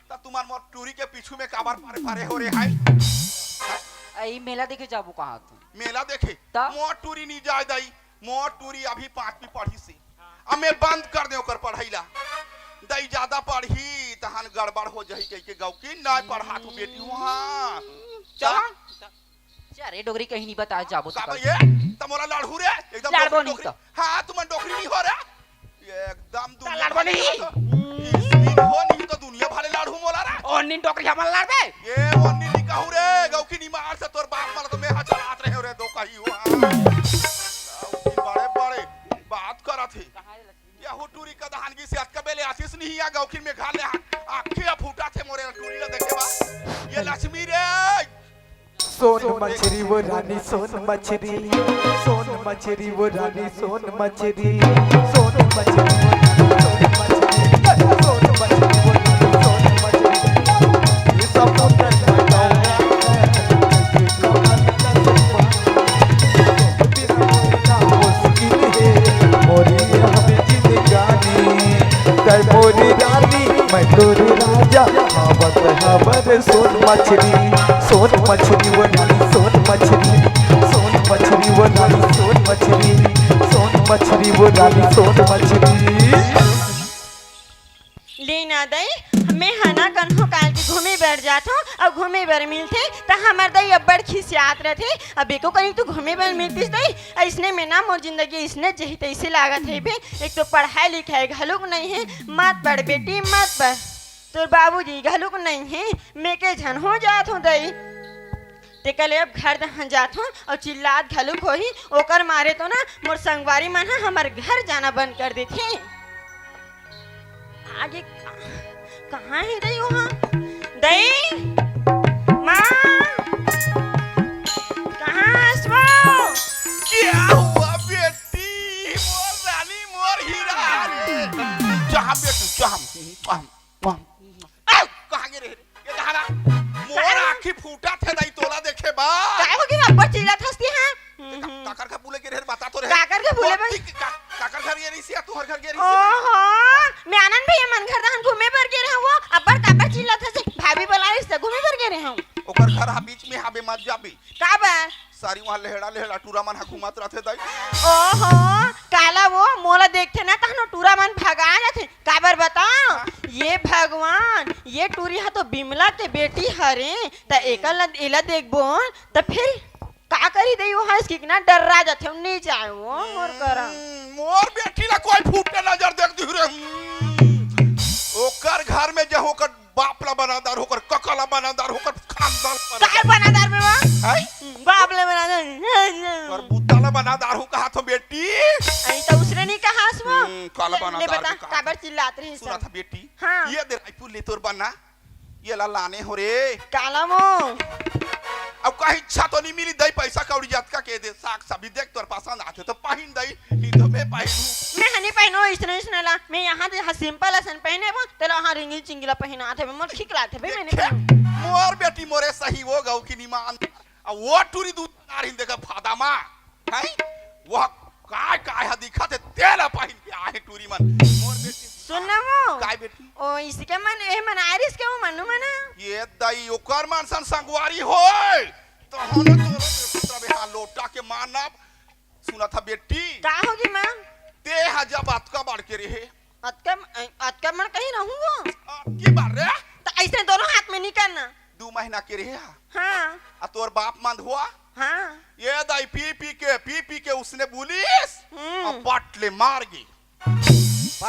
ता तुम्हार मोर टूरी के पीछू में काबर पारे पारे हो रे हाय आई मेला देखे जाबू कहाँ तू मेला देखे ता? मोर टूरी नहीं जाय दई मोर टूरी अभी 5वीं पढ़ी से अब मैं बंद कर दे ओकर पढ़ाईला दई ज्यादा पढ़ी तहन गड़बड़ हो जही कह के गाँव की ना पढ़ा तू बेटी वहां चल अरे डोगरी कहीं नहीं बताया जाबो का तो ये तमोरा लाड़ू रे एकदम लाड़बो नहीं डोकरी तो। हां तुम डोकरी नहीं हो रे एकदम ता लाड़बो नहीं। इसमें हो नहीं तो दुनिया भले लाड़ू मोला रे और नीन टोकरी हमल लड़ दे ये वन्नी निकाहू रे गाँव की निमार से तोर बाप माला तो मैं हां चलात रहे रे दो कही हुआ बड़े बड़े बात करा थे या हो टूरी का दहान की से अटकबेले आशीष नहीं या गाँव की में घा ले आंखें फूटा थे मोरे टूरी ला देखे बा ये लक्ष्मी रे सोन मछली वो रानी सोन मछली सोन मछली वो रानी सोन मछली सोन मछली सोन मछली वो रानी सोन मछली ये सब मोरी रानी मैं तोरी राजा हबर सोन मछली वो रानी सोन मछली वो रानी सोन मछली वो रानी सोन मछली लेना दई मैं हना कन्हो काल की घूमे बैठ जात हूँ और घूमे बर मिलते तो हमार दई अब्बड़ खिसियात रहते अब एको कहीं तो घूमे बर मिलतीस दई इसने में ना मोर जिंदगी इसने जही तैसे लागत है बे एक तो पढ़ाई लिखाई घलुक नहीं है मत पढ़ बेटी मत पढ़ तोर बाबूजी घलुक नहीं है मैं के झन हो जात हूँ दई ते कल अब घर दहन जात हूँ और चिल्लात घलुक होही ओकर मारे तो ना मोर संगवारी मन हा हमार घर जाना बंद कर देथे आगे कहाँ है दई वहाँ दई माँ कहाँ हसबो क्या हुआ बेटी मोर रानी मोर हीरा रे जहां बेटी जहां कहां गे रे ये कहां ना मोर आंखी फूटा थे दई तोला देखे बा काय हो गया अब्बड़ चिल्लात हंसती हैं काकर का पुले के रे बता तो रे काकर के पुले बन काकर घर ये रही से तू हर घर गे रही ओहो मैं आनंद भैया मन घर दहन घूमे बर गे रहा वो अब्बड़ काबर चिल्लात हंसे भाभी बुलाई से घूमे बर गे रहा हूं ओकर घर हा बीच में हाबे मत जाबे काबर सारी वहां लेहड़ा लेहड़ा टूरा मन हा घुमात रहथे दई ओहो काला वो मोला देखते ना तहनो टूरा मन भगा जाते काबर बताओ ये भगवान ये टूरी हा तो बिमला के बेटी हरे त एकल एला देखबो त फिर का करी दई वहां इसकी ना डर्रा जाथे नहीं जाए वो मोर करा मोर बेटी ला कोई फूटे नजर देख दी रे ओकर घर में जे होकर बाप ला बनादार होकर कका ला बनादार होकर खानदान काय बनादार में बा है बाप ले बनादार और बुद्धा ला बनादार हो कहा तो बेटी आई तो उसने नहीं कहा हसबो काला ले बनादार बता के कहा। काबर चिल्लात रही सुना सब था बेटी हाँ। ये दे रायपुर ले तोर बना ये ला लाने हो रे काला मो अब कहीं इच्छा तो नहीं मिली दई पैसा कौड़ी जात का के दे साग सब्जी देख तोर पसंद आते तो पहिन दई नहीं तो मैं पहिनू मैं हनी पहनो इसने ला मैं यहाँ से सिंपल असन पहने वो तेरा वहाँ रिंगी चिंगला पहना थे मोर ठीक लाते भाई मैंने कहा मोर बेटी मोरे सही वो गाँव की निमान अब वो टूरी दूध नारिन देखा फादा माँ है वो काय हा दिखा थे तेरा पहिन के आए टूरी मन मोर बेटी सुनना वो काय बेटी ओ इसके मन ए मन आरिस के वो मनु मना ये दई ओकर मन सन संगवारी होय तो होने तो पुत्र बेहा लोटा के मानब सुना था बेटी का होगी मां ते हजा बात का बाड़ के रहे अतका मन कहीं रहूंगा की बार रे तो ऐसे दोनों हाथ में नहीं करना 2 महीना के रहे हाँ आ तोर बाप मंद हुआ हाँ ये दाई पी के उसने बुलिस अब पट ले मार गई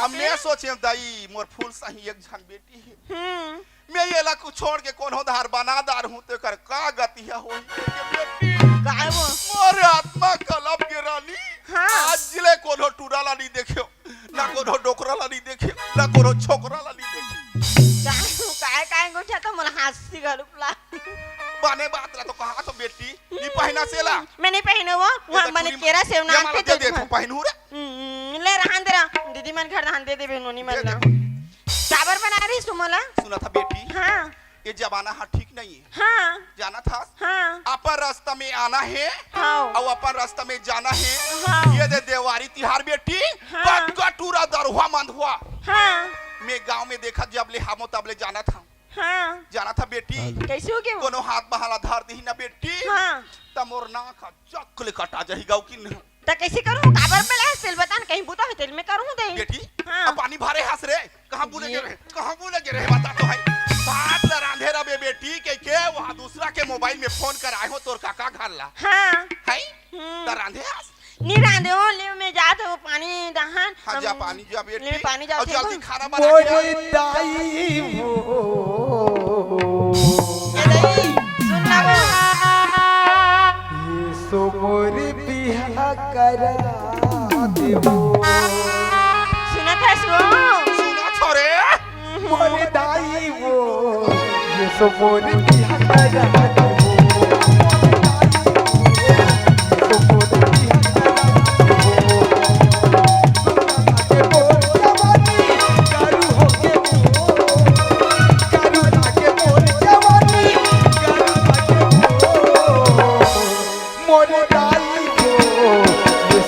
अब मैं सोचे दाई मोर फूल सही एक झन बेटी है मैं ये ला कुछ छोड़ के कोनो धार बनादार हूं तो कर का गतिया होई के बेटी काय वो मोर आत्मा कलब के रानी हाँ। आज जिले कोनो टूरा ला नहीं देखियो ना कोनो डोकरा ला नहीं देखियो ना कोनो छोकरा ला नहीं देखियो काय काय गोठा तो मला हंसी घालूपला बने बात ला तो कहा तो बेटी नी पहना सेला मैंने पहने वो मैंने केरा सेव ना के दे तू पहनू रे ले रहन दे दीदी मन घर रहन दे बेनोनी मन ला चावर बना रही सुमला सुना था बेटी हाँ ये जमाना हाँ ठीक नहीं है हाँ जाना था हाँ अपन रास्ता में आना है हाँ और अपन रास्ता में जाना है हाँ। ये दे देवारी तिहार बेटी हाँ। कट कटूरा दरहुआ मंधुआ हाँ मैं गांव में देखा जब ले हमो तब ले जाना था हाँ बेटी कैसे हो गया कोनो हाथ बहाला धर दी ना बेटी हाँ तमोर ना का चक्ल कटा जाही गाँव की न। तो कैसे करूँ काबर पे ले सिल बता कहीं बुता है तेल में करूँ दे बेटी हाँ। अब पानी भरे हंस रे कहाँ भूले गे रहे बता तो है बात ला रांधे रा बे बेटी के वहाँ दूसरा के मोबाइल में फोन कर आए हो तोर काका घर ला हाँ है तो रांधे हंस नी रांधे हो ले में जाते हो पानी दहन हाँ जा पानी जा बेटी ले पानी और जाते जल्दी हो खाना बना के मोरे आ। दाई वो ये दही सुन ना वो ये सो मोर बिहा करा देवो सुना था सो सुना छोरे मोरे दाई वो ये सो मोर बिहा करा देवो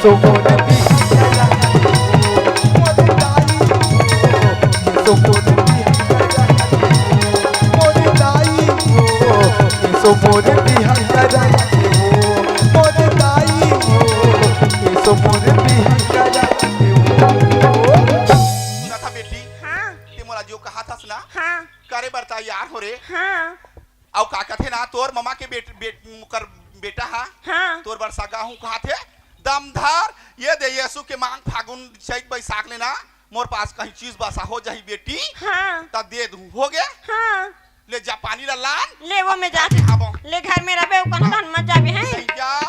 So good to be so good to be so good to be सुना था बेटी हाँ ते मोला जो कहा था ना हाँ करे बरता यार हो रे हाँ और काका थे ना तोर ममा के बेटा हा हाँ तोर बरसा गाहू कहा थे दमधार ये दे यीशु के मांग फागुन चैत बैसाख लेना मोर पास कहीं चीज बसा हो जाही बेटी हाँ तब दे दूं हो गया हाँ ले जा पानी ला लान ले वो में जाते ले घर में रहे कौन धन मत जाबे हैं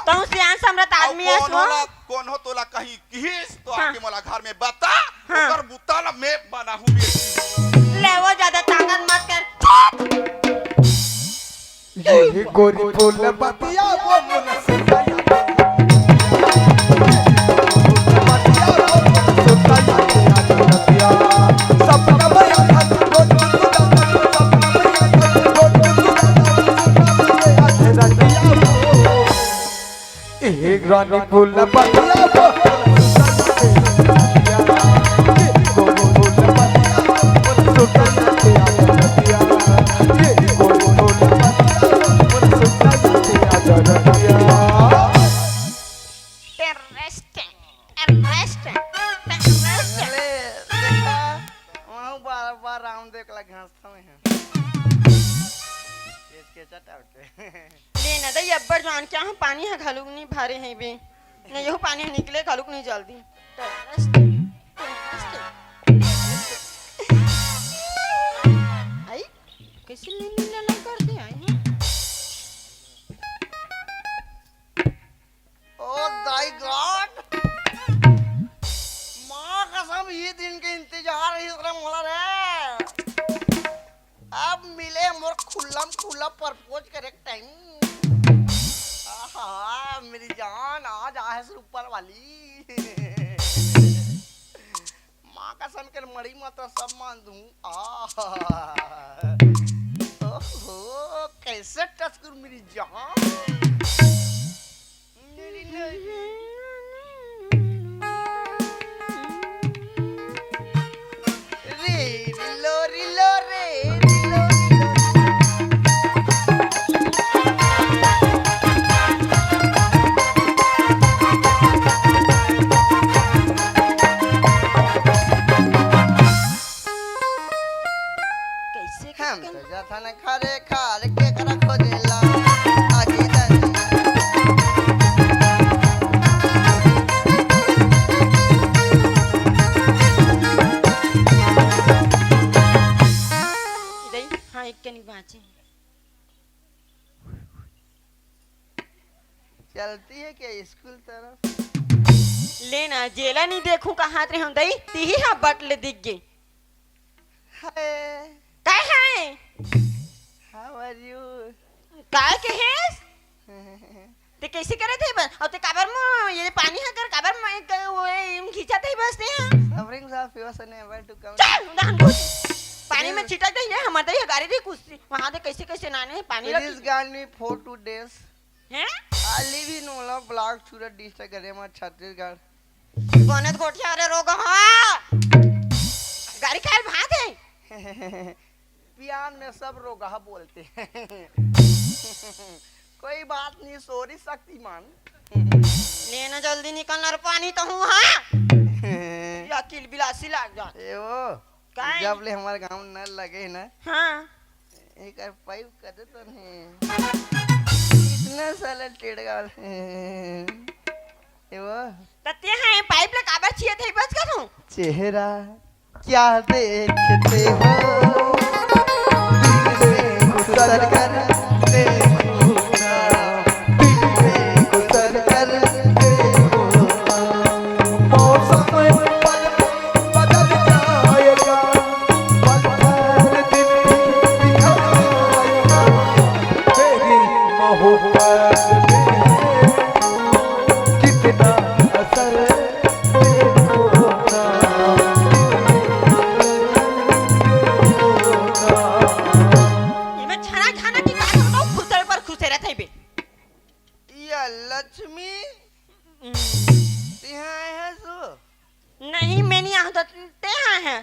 तो सियान समरत आदमी है सो कौन हो तोला कहीं किस तो हाँ। आके मोला घर में बता हाँ। ओकर बुता ला मैं बनाहूं बेटी ले वो ज्यादा ताकत मत कर ये गोरी बोल बतिया वो मुन सुनता सपना बया एक रानी फूल बतिया वो ले देखा वहाँ बार बार राउंड देख ला घासता में है इसके चटावटे लेना दे अब्बर जान क्या हम पानी है घालूक नहीं भारे हैं बे नहीं यो पानी निकले घालूक नहीं जल्दी आई कैसे नीला ना कर दे आई हैं ओ दाई गॉड माँ कसम ये दिन के इंतजार ही इतना मोला रे अब मिले मोर खुल्लम खुल्ला प्रपोज करे टाइम आहा मेरी जान आज आहे से ऊपर वाली माँ कसम के मड़ी मत सब मान दूं ओहो कैसे टच करूं मेरी जान मेरी नहीं रे रिलो रिलो रे रिलो कैसे हम तो जाथा न खारे खार के करा खोजेला आगे दन चलती है क्या स्कूल तरफ? लेना जेला नहीं देखूं कहाँ रे हम दई ती ही बट ले दिख गई हाय, काय है हाउ आर यू? काय के है ते कैसे करे थे बस और ते काबर में ये पानी है कर काबर में वो खींचा थे बस ते Suffering of yours and never to come. चल दान घुस पानी में छिटा दे ये हमारे ये गाड़ी दी कुछ वहां दे कैसे कैसे नाने पानी It is gone me for 2 days. हैं I live in Ola Block, Surat district, Garema, Chhattisgarh. बनत गोठिया रे रोग हां गाड़ी काल भात है पियान में सब रोगा बोलते हैं कोई बात नहीं, सॉरी शक्तिमान। लेना जल्दी निकलना रे पानी तो हूं हां या किल बिलासी लाग जा ए वो काहे? जब ले हमारे गांव नल लगे ना हां एक पाइप कर तो नहीं इतना साला टेढ़ गाल ए वो तते हैं पाइप ले काबर छिए थे बस करूं चेहरा क्या देखते हो दिल में गुजर कर देखो ना, दिल में गुजर कर देखो ना। मौसम पल बदल जाएगा, पल भर दिन बिखर जाएगा। तेरी मोहब्बत में कितना असर देखो ना, ये मैं छना छना की बात बताऊं खुसरे पर खुसे रहते बे या लक्ष्मी यहाँ है सो नहीं मैं नहीं आता ते हैं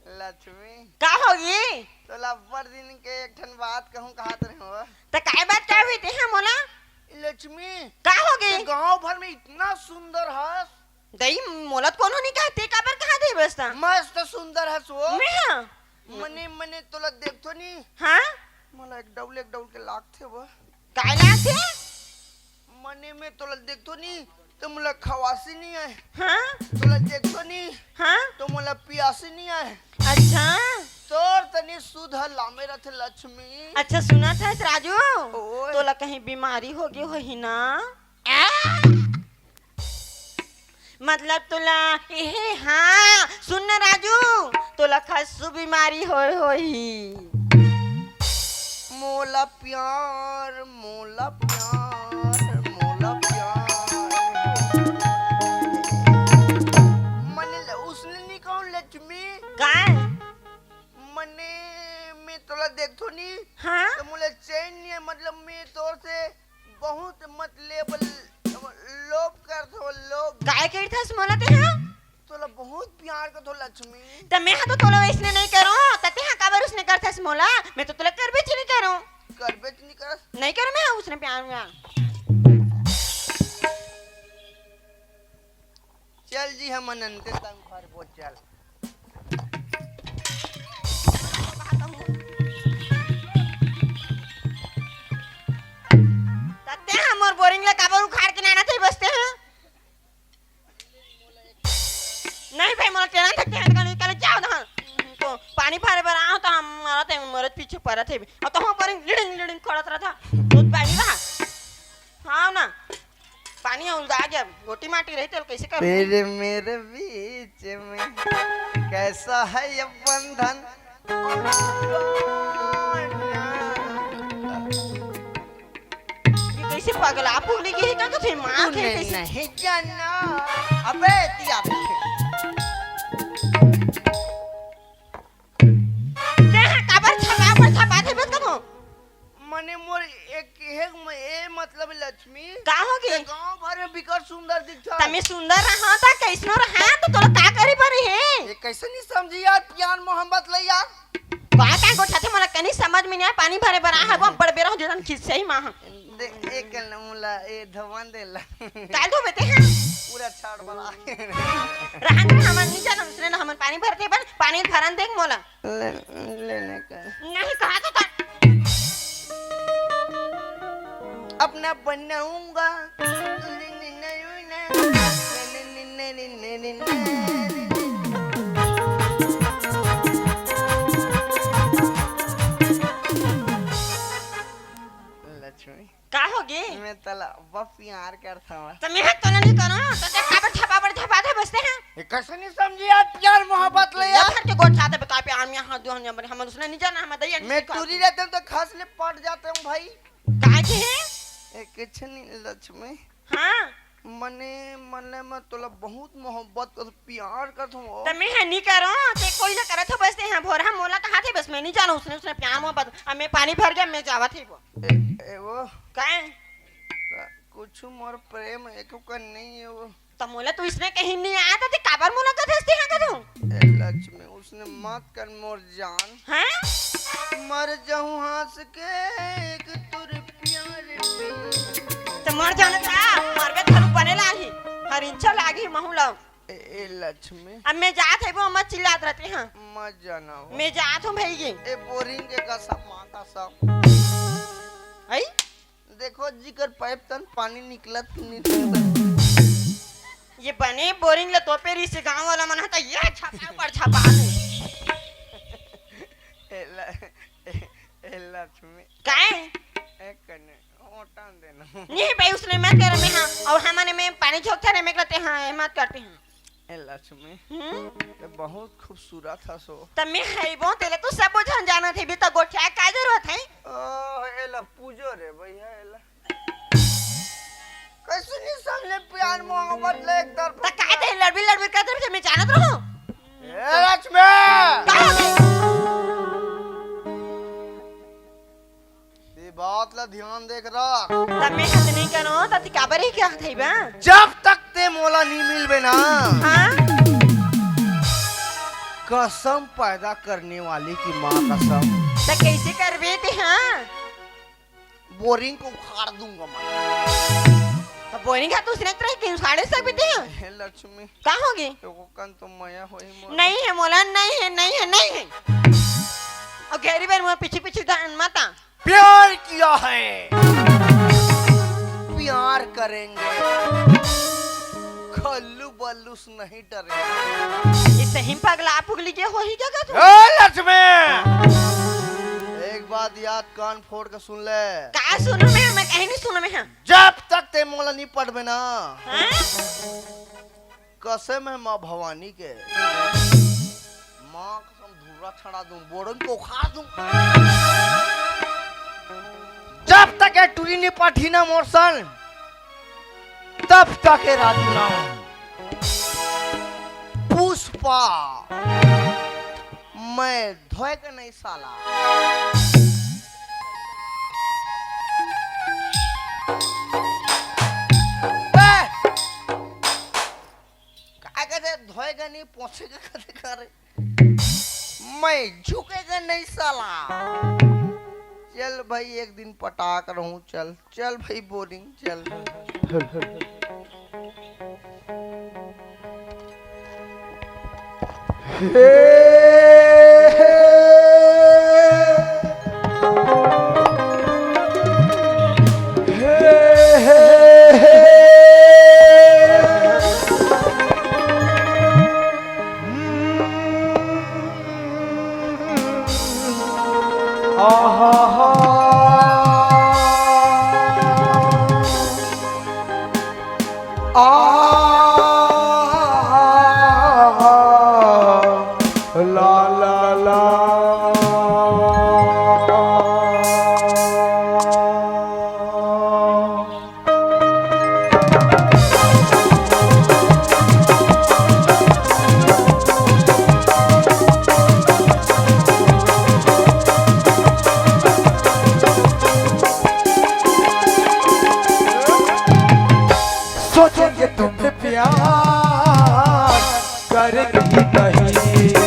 लक्ष्मी का होगी तो लब्बर दिन के एक ठन बात कहूँ कहा तो हो तो काय बात क्या हुई ते हैं मोला लक्ष्मी का होगी गांव भर में इतना सुंदर है, दई मोलत कोनो नहीं कहते काबर कहा दे बसता मस्त सुंदर है सो मैं हां मने मने तोला देखतो नहीं हां मला एक डबल के लाख थे वो काय लाते मने में तोला देखतो नहीं तो मला खवासी नहीं है, हां तोला देखतो नहीं हां तो मला पियासी नहीं है। अच्छा तोर तनी सुध लामे रथे लक्ष्मी। अच्छा सुना था राजू ओए। तोला कहीं बीमारी हो गई होही ना मतलब तोला एहे हाँ सुन ना राजू तोला खसु बीमारी होही मोला प्यार मोला प्यार मोला प्यार मने उसने नहीं कहूँ लक्ष्मी काय मने मैं तोला देखतो नहीं हाँ तो मुझे चैन नहीं है, मतलब मैं तोर से बहुत मतलब लोभ करतो लोभ काय करथस मोला ते हाँ तोला बहुत प्यार करतो लक्ष्मी। तो मैं हाँ तो तोला वैसने नहीं करो तते हाँ काबर उसने करथस मोला मैं तो तोला कर भी नहीं करूं करबे नहीं कर नहीं करूं मैं हाँ उसने प्यार में चल जी हम अनंते तंग घर पहुंच चल। तते हाँ मोर बोरिंग ला काबर उखाड़ के नाना थे बसते हैं नहीं भाई मोला टेना थकते हैं कल जाओ ना तो पानी फारे पर आओ तो हमारा ते मरद पीछे पड़ा थे और तो हम पर लिडिंग लिडिंग खड़ा रहा दूध पानी रहा हाँ ना पानी उलझा गया गोटी माटी रही तो कैसे कर तेरे मेरे बीच में कैसा है ये बंधन ये कैसे पगला भूली गई क्या तो थे माँ थे तूने कैसे नहीं जाना अबे तिया काबर छपा पर छपा थे बस कहो मने मोर एक ए मतलब लक्ष्मी का होगी गांव भर में बिकर सुंदर दिखता तमे सुंदर रहा था कैसनो रहा तो तोला का करे पर है ये कैसे नहीं समझी यार प्यार मोहब्बत ले यार का का को छाते मला कनी समझ में नहीं आया पानी भरे बरा है वो बड़ बेरा जन खिस से ही मां एक नमूला ए धवन देला काल दो बेटे हैं पूरा छाड़ बना रहन हमन नहीं जान उसने हमन पानी भरते बन पानी भरन देख मोला लेने का नहीं कहा तो अपना बनाऊंगा लक्ष्मी का होगी मैं तला प्यार करता हूँ तो मैं तो नहीं करो तो ते खाबर छपा दे बसते हैं ये कैसे नहीं समझी यार प्यार मोहब्बत ले ये यार भर के गोट खाते बता पे आम यहाँ दो हम उसने नहीं जाना हम दैया मैं टूरी रहते हूँ तो खास ले पट जाते हूँ भाई काहे के है कुछ नहीं लक्ष्मी हां मने मैं तोला बहुत मोहब्बत कर प्यार करता हूँ तो मैं नहीं करो ते कोई ना करे तो बसते हैं भोर हम मोला तो हाथे बस मैं नहीं जाना उसने प्यार मोहब्बत अब मैं पानी भर गया मैं जावा थी वो काहे कुछ मोर प्रेम एक का नहीं है वो तो मोला तू इसने कहीं नहीं आया था ते काबर मोला का दस्ती हां का तू लक्ष्मी उसने मत कर मोर जान हैं मर जाऊं हंस के एक तुर प्यार पे तो मर जाना था मरबे थलू बने लागी हर इंचा लागी महूला ए लक्ष्मी अब मैं जात है वो मत चिल्लात रहती हां मत जाना वो मैं जात हूं भाई ये ए बोरिंग के का सब माता सब आई देखो जिकर पाइप तन पानी निकलत नहीं ये बने बोरिंग ले तोपेरी से गांव वाला मन था ये छपा पर छपा दे ए लक्ष्मी काहे एक कने ओटान देना नहीं भाई उसने मत कर में हां और हमने में पानी झोंकते रहे में करते हां मत करते हैं ए लक्ष्मी ये बहुत खूबसूरत है सो तब मैं है वो तेरे तो सब बुझन जाना थे भी तो गोठिया का जरूरत है ओ एला पूजो रे भैया एला कैसे नहीं समझे प्यार मोहब्बत ले एक तरफ तो का दे लड़बी करते थे मैं जानत रहूं ए लक्ष्मी का हो गई ये बात ला ध्यान देख रख तब मैं हद नहीं करो तो काबर ही क्या थई बा जब तक ते मोला नहीं मिलबे ना हां कसम पैदा करने वाली की माँ कसम तो कैसे करबे ते हां बोरिंग को उखाड़ दूंगा मैं तो बोरिंग का दूसरे तरह के उखाड़े सकते हैं हे लक्ष्मी का होगी एगो कन तो माया होई मोर नहीं है मोला नहीं है और गहरी बार मुझे पीछे माता प्यार किया है प्यार करेंगे खल्लू बल्लूस नहीं डरेंगे इस सही पगला पुगली के हो ही क्या का तू ए लक्ष्मी एक बात याद कान फोड़ के सुन ले का सुनो मैं कहीं नहीं सुनो मैं जब तक ते मोला नहीं पढ़बे ना हां कसम है माँ भवानी के माँ कसम धूरा छड़ा दूं बोरन को उखाड़ दूं जब तक ये टूरी नहीं पाठी ना मोरसन तब तक ये राजू ना पुष्पा मैं धोए के नहीं साला क्या कहते धोएगा नहीं पहुंचेगा कहते करे मैं झुकेगा नहीं साला चल भाई एक दिन पटा कर हूँ चल चल भाई बोरिंग चल ला ला ला सोचेंगे तुमसे प्यार करेगी नहीं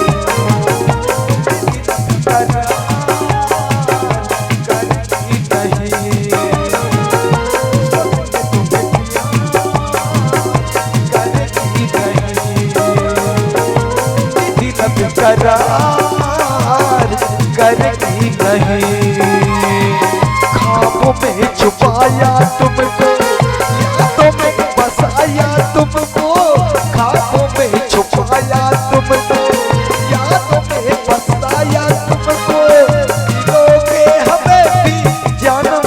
करार करेगी नहीं ख्वाबों में छुपाया तुमको यादों में बसाया तुमको ख्वाबों में छुपाया तुमको यादों में बसाया तुमको दिलों में हमें भी जानम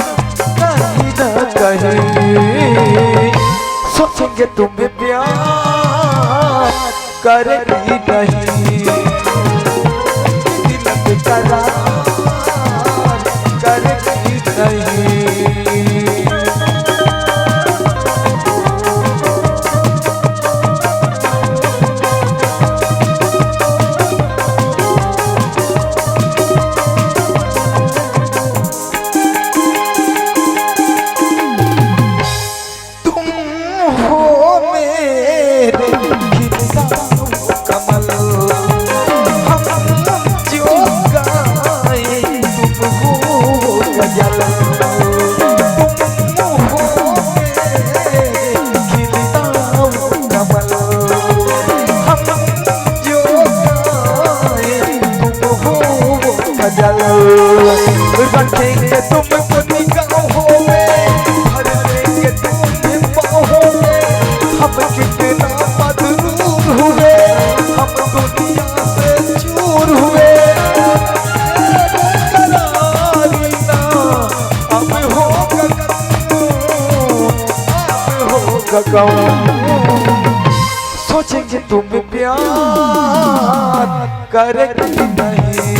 गजल तुम होगे खिलता कमल हम जो गाए तुम हो गजल रखेंगे तुमको निगाहों में भर लेंगे तुम्हें बाहों में हम कितना मदरूर हुए हम दुनिया से चूर हुए करार ना अब होगा गम सोचेंगे तुम प्यार करेंगे नहीं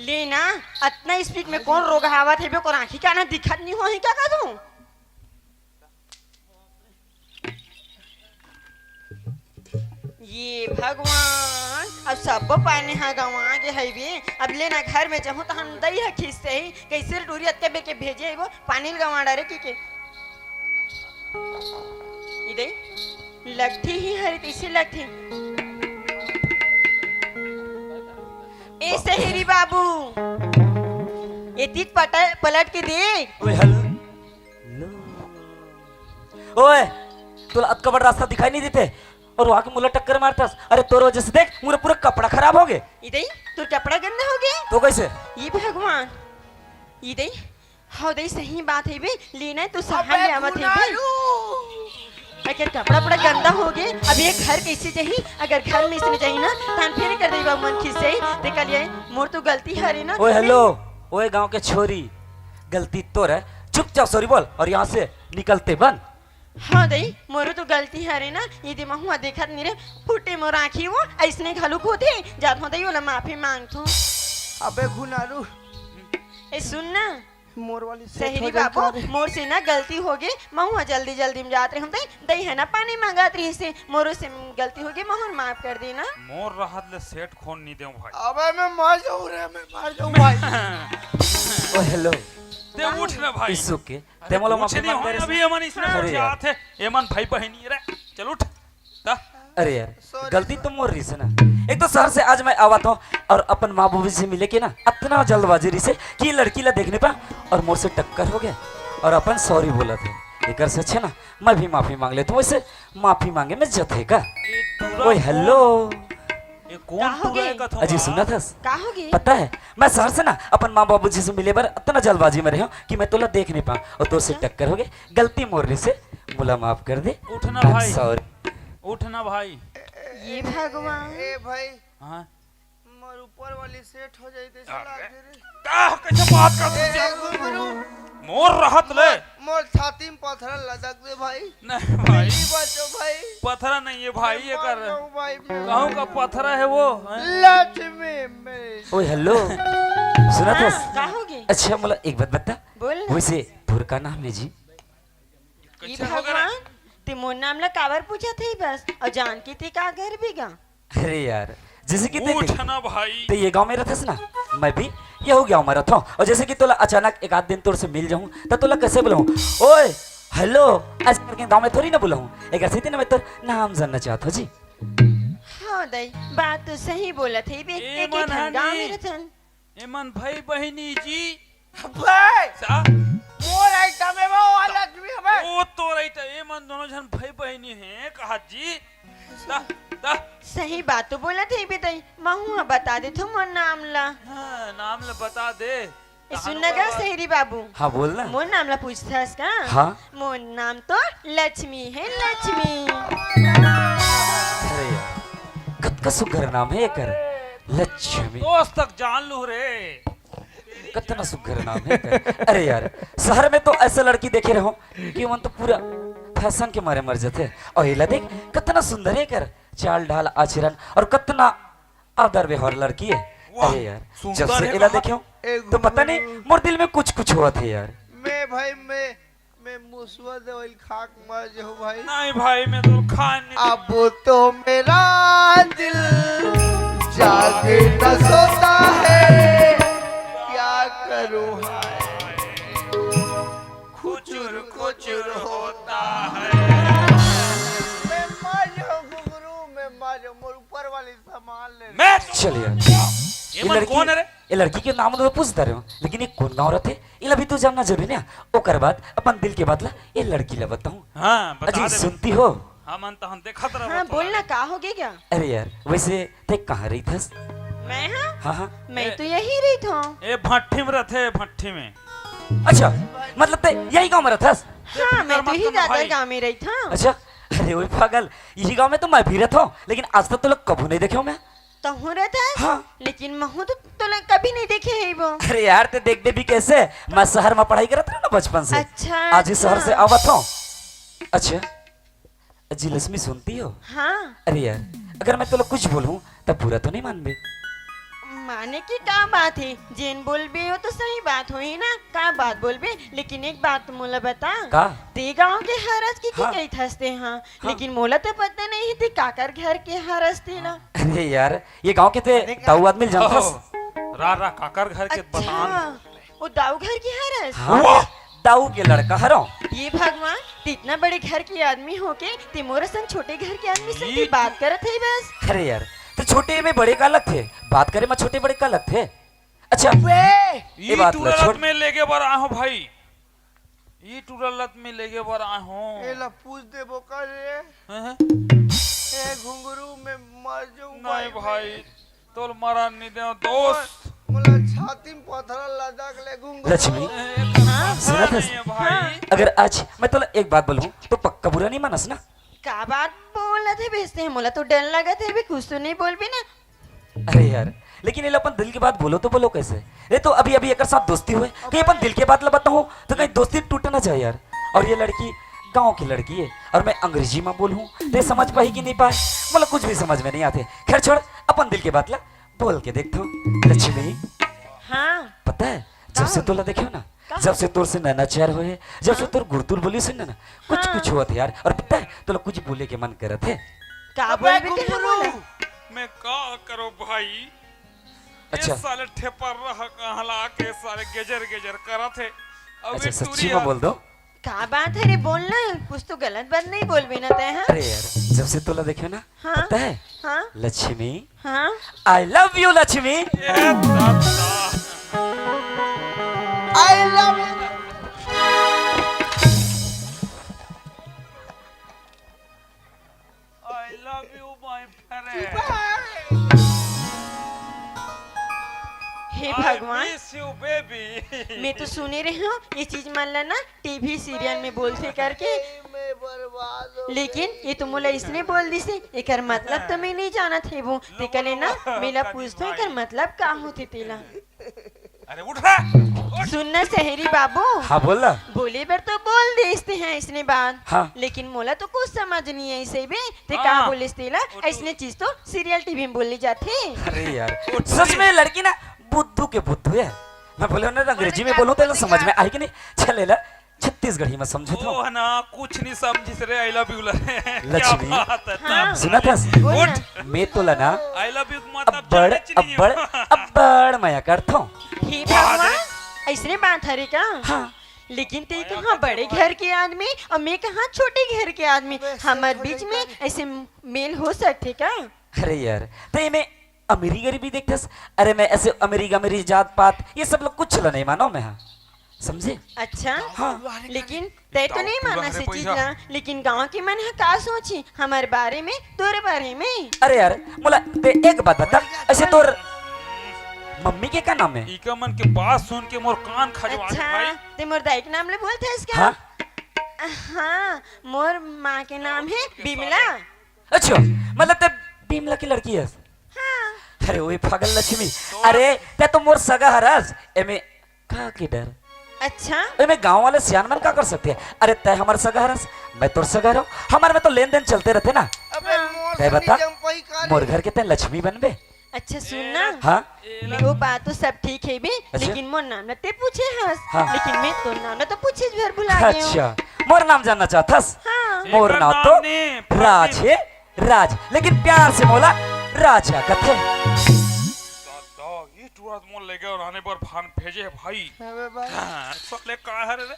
लेना इतना स्पीड में कौन रोग हवा थे को आंखी का ना दिखत नहीं हो ही क्या का तू ये भगवान अब सब पानी है गवा के है भी अब लेना घर में जहूं तो हम दई है खींचते ही कैसे डोरी अत्ते बे के भेजे वो पानी गवा डारे की के इधर लगती ही हरी तीसरी लगती ए सहेरी बाबू ये तीत पलट के देख ओए हेलो ओए तुला अत कबड़ रास्ता दिखाई नहीं देते और वहां के मुल्ला टक्कर मारतास अरे तोर वजह से देख मेरा पूरा कपड़ा खराब हो गए इधर तू कपड़ा गंदा हो गया तो कैसे ये भगवान इधर हाँ दे सही बात है बे लेना तो सहाय ले आवत है बे अगर कपड़ा पड़ा गंदा हो गए अब ये घर कैसे चाहिए अगर घर में इसने चाहिए ना तान फेर कर देबा मन खिसे ते कलिए मोर तो गलती हरे ना ओए हेलो ओए गांव के छोरी गलती तोर है चुपचाप सॉरी बोल और यहाँ से निकलते बन हाँ दई मोरो तो गलती हरे ना ये दे महुआ देखत नहीं रे फूटे मोर आँखी वो ऐसने घालू खोदे जात हो दई वाला माफी मांगथो अबे घुनारू ए सुन ना मोर वाली सहेली बाबू मोर से ना गलती हो गई महुआ जल्दी जल्दी में जाते हम दई है ना पानी मांगत रही से मोरो से गलती हो गई मोहन माफ कर देना मोर राहत ले सेट खोन नहीं देऊं भाई अबे मैं मर जाऊं रे मैं मर जाऊं भाई ओ हेलो ते उठ ना भाई इसु के ते मोला माफी नहीं मांग हो दे अभी अमन इसने अरे यार। पूछा थे एमन भाई बहनी रे चल उठ ता अरे यार गलती तो मोर रही से ना एक तो शहर से आज मैं आवा था और अपन माँ बाबू से मिले के ना इतना जल्दबाजी रही से कि लड़की ला देखने पा और मोर से टक्कर हो गया और अपन सॉरी बोला थे लेकर से अच्छा ना मैं भी माफी मांग लेता हूँ वैसे माफी मांगे में जथे का ओए हेलो ये कौन तू रहेगा था अजी सुना था का होगी पता है मैं शहर से ना अपन माँ बाबू जी से मिले बार इतना जल्दबाजी में रहे हूँ कि मैं तोला देख नहीं पा और तो से टक्कर हो गए गलती मोर रही से बोला माफ कर दे उठना भाई सॉरी उठना भाई ये भगवान ए भाई हां मोर ऊपर वाली सेट हो जाई ते लाग दे रे का कैसे बात कर ए गुरु मोर राहत ले मोर छाती में पत्थर लदक दे भाई नहीं भाई ई बचो भाई पत्थरा नहीं है भाई ये कर मर जाऊं भाई मैं गाँव का पत्थरा है वो हैं? लक्ष्मी मेरे ओए हेलो सुना था का होगी अच्छा मला एक बात बता बोल ना वैसे तोर का नाम है जी ये भगवान ते मोर नाम ला कावर पूछा थे बस और जान की थी का घर भी गा अरे यार जैसे कि उठना भाई तो ये गांव में रहता ना मैं भी ये हो गया हूँ मैं रहता हूँ और जैसे कि तोला अचानक एक आध दिन तोर से मिल जाऊँ तो तोला कैसे बुलाऊँ ओए हेलो आज करके गांव में थोड़ी ना बुलाऊँ एक ऐसे थी ना मैं तो नाम जानना चाहता हूँ जी हाँ दई बात तो सही बोला थे बे ए एक मन गांव में हनी। रहतन एमन भाई बहनी जी भाई सा मोर आइटम है वो लक्ष्मी है ओ तो राइट एमन दोनों जन भाई बहनी हैं कहा जी ता ता सही बात तो बोला थे बे दई महुआ बता दे तुम मोर नाम ला हाँ, नाम ले बता दे ए सुनना गा सहेरी बाबू हाँ बोल ना मोर नाम ला पूछथस का हाँ मोर नाम तो लक्ष्मी है लक्ष्मी अरे यार कत का सुगर नाम है ये कर लक्ष्मी दोस्त तक जान लू रे कितना सुघर नाम है कर। अरे यार शहर में तो ऐसे लड़की देखे रहो कि मन तो पूरा फैशन के मारे मर जाते। और ये देख कितना सुंदर है कर, चाल ढाल आचरण और कितना आदर व्यवहार लड़की है। अरे यार जब सुंदर से है इला कहाँ? देखे तो पता नहीं मोर दिल में कुछ हुआ थे यार। मैं भाई मैं मुसवा देवल खाक मर जो भाई। नहीं भाई मैं तो खान नहीं। अब तो मेरा दिल जागे न सोता है, क्या करूं हाय खुचुर खुचुर होता है। मैं मर जाऊं घुंघरू, मैं मर जाऊं, मोर ऊपर वाली संभाल ले। मैं चल यार ये मन कौन है रे? ये लड़की के नाम तो पूछता रहे हो, लेकिन ये कौन गाँव रहते इला भी तो जानना जरूरी ना। ओकर बाद अपन दिल के बातला ये लड़की ला बताऊं। हाँ बता अजी दे। सुनती हो? हाँ मन तो हम देखत रहो। हाँ बोलना का हो गया क्या? अरे यार वैसे ते कहाँ रही थस? मैं हाँ हाँ हाँ मैं तो यही रही था। ए भट्टी में रहते, भट्टी में। अच्छा मतलब ते यही गाँव में रहथस? हाँ मैं तो मत ही करना दादा भाई। गाँव में रही था। अच्छा अरे वही पागल, यही गाँव में तो मैं भी रहता हूँ, लेकिन आज तक तो लोग कभी नहीं देखे हो मैं। तो हूँ रहता है हाँ। लेकिन महू तो लोग कभी नहीं देखे है वो। अरे यार ते देखते भी कैसे, मैं शहर में पढ़ाई करत रहा ना बचपन से। अच्छा, आज ही शहर अच्छा। से आवत हूँ। अच्छा जी लक्ष्मी सुनती हो? हाँ अरे यार अगर मैं तो लोग कुछ बोलूं तब पूरा तो नहीं मानबे। माने की क्या बात है, जेन बोलबे हो तो सही बात हो ही ना, का बात बोलबे। लेकिन एक बात मोला बता का? ते गाँव के हरस की हाँ। कई थसते हाँ, लेकिन मोला तो पता नहीं है ते काकर घर के हरस थे ना। अरे यार ये गांव के थे ताऊ आदमी जानथस? रा काकर घर के बतान। अच्छा वो दाऊ घर की हरस। हाँ ताऊ के लड़का हरो। ये भगवान ते इतना बड़े घर के आदमी होके ते मोरा संग छोटे घर के आदमी से ये- ते बात करत है बस। अरे यार तो छोटे में बड़े का अलग थे, बात करे में छोटे बड़े का अलग थे। अच्छा ये ये बात ला छोड़। टूरलत में लेके बर आए हो भाई, ये टूरलत में लेके बर आए हो। ए ला पूछ दे बोका रे, हैं? ए घुंघरू में मर जाऊं नहीं भाई तोल मरा नहीं दे दोस्त। मोला छाती में पत्थर लदक ले घुंघरू। लक्ष्मी सुना था? नहीं है भाई। अगर आज मैं तो एक बात बोलूं तो पक्का बुरा नहीं मानस ना? का बात बोला थे बेचते हैं, मोला तो डर लगा थे भी, कुछ तो नहीं बोल भी ना। अरे यार लेकिन ये लो अपन दिल की बात बोलो तो बोलो कैसे? ये तो अभी अभी एक साथ दोस्ती हुए कहीं अपन दिल के बात ला बताऊं तो कहीं दोस्ती टूट ना जाए यार। और ये लड़की गांव की लड़की है और मैं अंग्रेजी में बोलूं तो समझ पाई कि नहीं पाए, मतलब कुछ भी समझ में नहीं आते। खैर छोड़ अपन दिल के बात ला बोल के देखता हूँ। लक्ष्मी हाँ पता है जब से तोला देखियो ना, जब से तोर से नैनाचार हुए, जब से तोर गुरतुल बोली सुन ना कुछ हुआ थे यार। और पता है तो कुछ बोले के मन करत है। का बोल भी थे घुंघरू मैं का करो भाई। अच्छा। ये साले ठेपर रह कहला के साले गेजर गेजर करा थे। अब अच्छा ये सच्ची टूरी में बोल दो। का बात है रे, बोलना कुछ तो गलत बात नहीं बोल भी ना ते। हाँ अरे यार जब से तोला देखियो ना हाँ। पता है हाँ लक्ष्मी हाँ आई लव यू लक्ष्मी। ये दादा। I love you. I love you my friend. हे I भगवान, miss you baby. मैं तो सुने रही हूँ ये चीज मान लेना टीवी सीरियल में बोलते करके, मैं बर्बाद हो लेकिन ये तो मोला इसने बोल दी से एकर मतलब तो मैं नहीं जाना थे वो ते कले ना मेला पूछतो एकर मतलब का होते तेला। अरे उठ रहा। सुनना शहरी बाबू, हाँ बोल ना। बोले बर तो बोल देते हैं इसने बात, हाँ। लेकिन मोला तो कुछ समझ नहीं है इसे भी ते हाँ। कहा बोले तेला ऐसने चीज तो सीरियल टीवी में बोली जाती। अरे यार सच में लड़की ना बुद्धू के बुद्धू है। मैं बोले ना अंग्रेजी में बोलूं तो समझ में आई कि नहीं। चले ला छत्तीसगढ़ी में समझो तो। ओ ना कुछ नहीं समझिस रे। आई लव यू क्या लक्ष्मी। बात है। हाँ। सुना था बोल ना। मैं तो लना आई लव यू मतलब अब्बड़ जानने नहीं अब्बड़ है। अब्बड़ माया करता हूँ। हे भगवान, ऐसने बात है रे का? हाँ। लेकिन ते कहाँ बड़े घर के आदमी और मैं कहाँ छोटे घर के आदमी, हमारे बीच में ऐसे मेल हो सकते का? अरे यार तो मैं अमीरी गरीबी देखते। अरे मैं ऐसे अमीरी गमीरी जात पात ये सब लोग कुछ नहीं मानो मैं। हाँ समझे? अच्छा हाँ। लेकिन तय तो नहीं माना से चीज ना, लेकिन गांव के मन है का सोची हमारे बारे में, तोरे बारे में। अरे यार मोला ते एक बात बता, ऐसे तोर मम्मी के क्या नाम है? इका मन के बात सुन के मोर कान खजवा दे अच्छा भाई। ते मोर दाई के नाम ले बोलते है इसका? हाँ हाँ मोर माँ के नाम है बिमला। अच्छा मतलब ते बिमला की लड़की है? हाँ अरे वही पागल लक्ष्मी। अरे ते तो मोर सगा हरस एमे का के डर अच्छा अरे मैं गांव वाले सियान मन का कर सकते हैं। अरे तय हमारे सगा रस मैं तोर सगा रहो हमारे में तो लेन देन चलते रहते ना। अबे मोर तय से बता नहीं जम पाई का मोर रे। घर के तय लक्ष्मी बनबे। अच्छा सुन ना हाँ वो बात तो सब ठीक है भी अच्छा। लेकिन मोर नाम न ते पूछे हस हाँ। लेकिन मैं तो नाम न तो पूछे भर भुला गई हूँ। अच्छा मोर नाम जानना चाहथस। हाँ मोर एकर नाम नाम तो नहीं, राज है राज लेकिन प्यार से मोला राजा कथे। दादा ये तुरंत मोल लेके और आने पर फान भेजे है भाई। अबे भाई साले का है रे?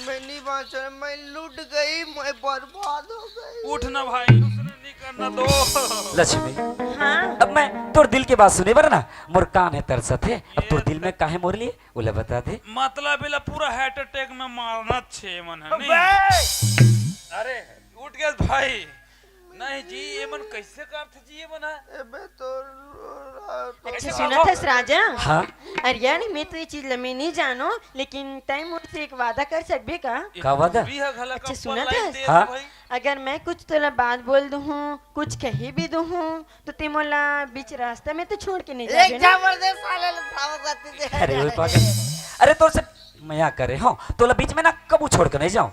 मैं नहीं बाँच रहा, मैं लूट गई, मैं बर्बाद हो गई। उठ ना भाई दूसरे नहीं करना दो। लक्ष्मी हाँ अब मैं तोर दिल की बात सुने बर ना मोर कान है तरसत है अब तोर दिल में काहे मोर लिए उले बता दे। मतलब बेला पूरा हार्ट अटैक में मारना छे मन है नहीं। अरे उठ गया भाई। नहीं जी ये मन कैसे करते जी ये मन है? अबे तो अच्छा सुना था राजा हाँ अरे यार मैं तो ये चीज लम्बी नहीं जानो लेकिन टाइम मुझसे एक वादा कर सकबे का का वादा? भी है घला अच्छा, का सुना पलाई था? दे हाँ। भाई। अगर मैं कुछ तोला बात बोल दूँ कुछ कही भी दूँ तो ते मोला बीच रास्ता में तो छोड़ के नहीं जाबे एक ना। जबरदस्त साले लतावा करते थे। अरे वो पागल अरे तोर से मैं करे हो तोला बीच में ना कबू छोड़ के नहीं जाऊं।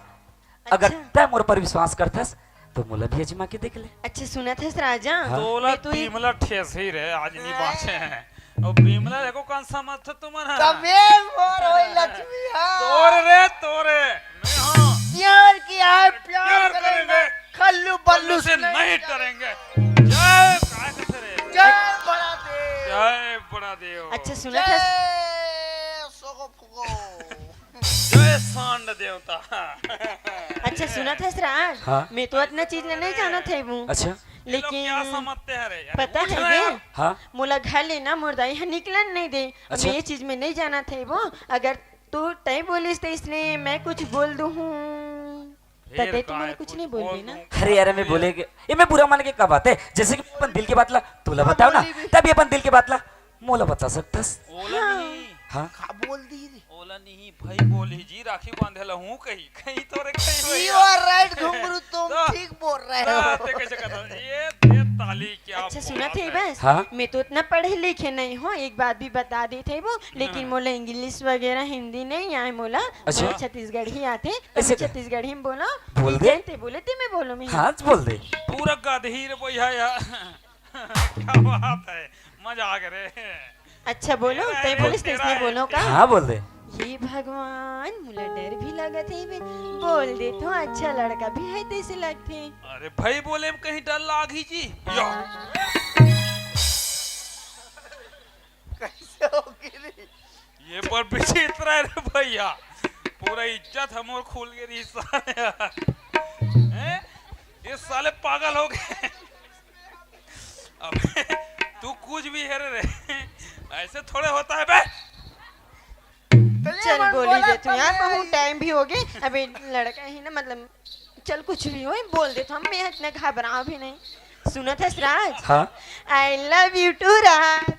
अगर अच्छा। तय मोर पर विश्वास करथस तो मोला भी अजमा के देख ले। अच्छा सुना था राजा तोला मैं तो ये- बीमला ठेस ही रहे आज नहीं बाचे हैं। और बीमला देखो कौन सा मत तुमन है? कबे मोर होई लक्ष्मी हाँ। तोरे रे तोरे नहीं हाँ प्यार किया है, प्यार प्यार करेंगे। करेंगे। खल्लू बल्लू बल्लू से नहीं डरेंगे। जय काय करते रे? जय बड़ा दे। जय बड़ा देव। अच्छा सुना था जय सोगो फुगो। जय सांड देवता। अच्छा सुना था राज हाँ। मैं तो इतना चीज नहीं जाना था वो अच्छा ये लोग क्या लेकिन समझते हैं रे? पता उठ है ना बे यार। हाँ मोला घर लेना मुर्दाई है निकलन नहीं दे अच्छा। मैं ये चीज में नहीं जाना था वो अगर तू तय बोलिस तो इसलिए मैं कुछ बोल दूँ फिर तय तो काय मोला कुछ नहीं बोल बोल ना दूं। अरे यार मैं बोलेगे ये मैं बुरा मान के का बात है जैसे कि अपन दिल की बात ला तोला बताओ ना तभी अपन दिल की बात ला मोला बता सकतस। ओला नहीं हाँ का बोल दी रे। ओला नहीं भाई बोली जी राखी बांधे ला हूँ कहीं कहीं तो रे कहीं You भैया। are right घुंगरू तुम तो- ठीक बोल रहे हाँ, हो। ते कैसे करता? ये ताली क्या अच्छा सुना बात थे है। बस हाँ। मैं तो इतना पढ़े लिखे नहीं हूँ एक बात भी बता दी थे वो लेकिन मोला इंग्लिश वगैरह हिंदी नहीं आए मोला अच्छा। मोला छत्तीसगढ़ी आते ऐसे तो छत्तीसगढ़ी में बोला बोल दे। जानते बोले थे मैं बोलो मैं हाँ बोल दे। पूरा गधीर भैया यार क्या बात है मजा आ गया रे। अच्छा बोलो तेरा तय है, बोलिस तेरा इसने है। बोलो का हाँ बोल दे। ये भगवान मुला डर भी लगा थे बे बोल दे तो अच्छा लड़का भी है तैसे लगते अरे भाई बोले में कहीं डर लागी जी यो कैसे होगी रे? ये पर विचित्र है रे भैया पूरा इज्जत हम और खुल गई साले हैं ये साले पागल हो गए। अबे तू कुछ भी है रे ऐसे थोड़े होता है बे। चल मन बोली बोला दे तू यार तो बहुत टाइम भी हो गए अभी लड़का ही ना मतलब चल कुछ भी हो बोल दे तो हम मैं इतना घबराओ भी नहीं सुना था राज हाँ आई लव यू टू राज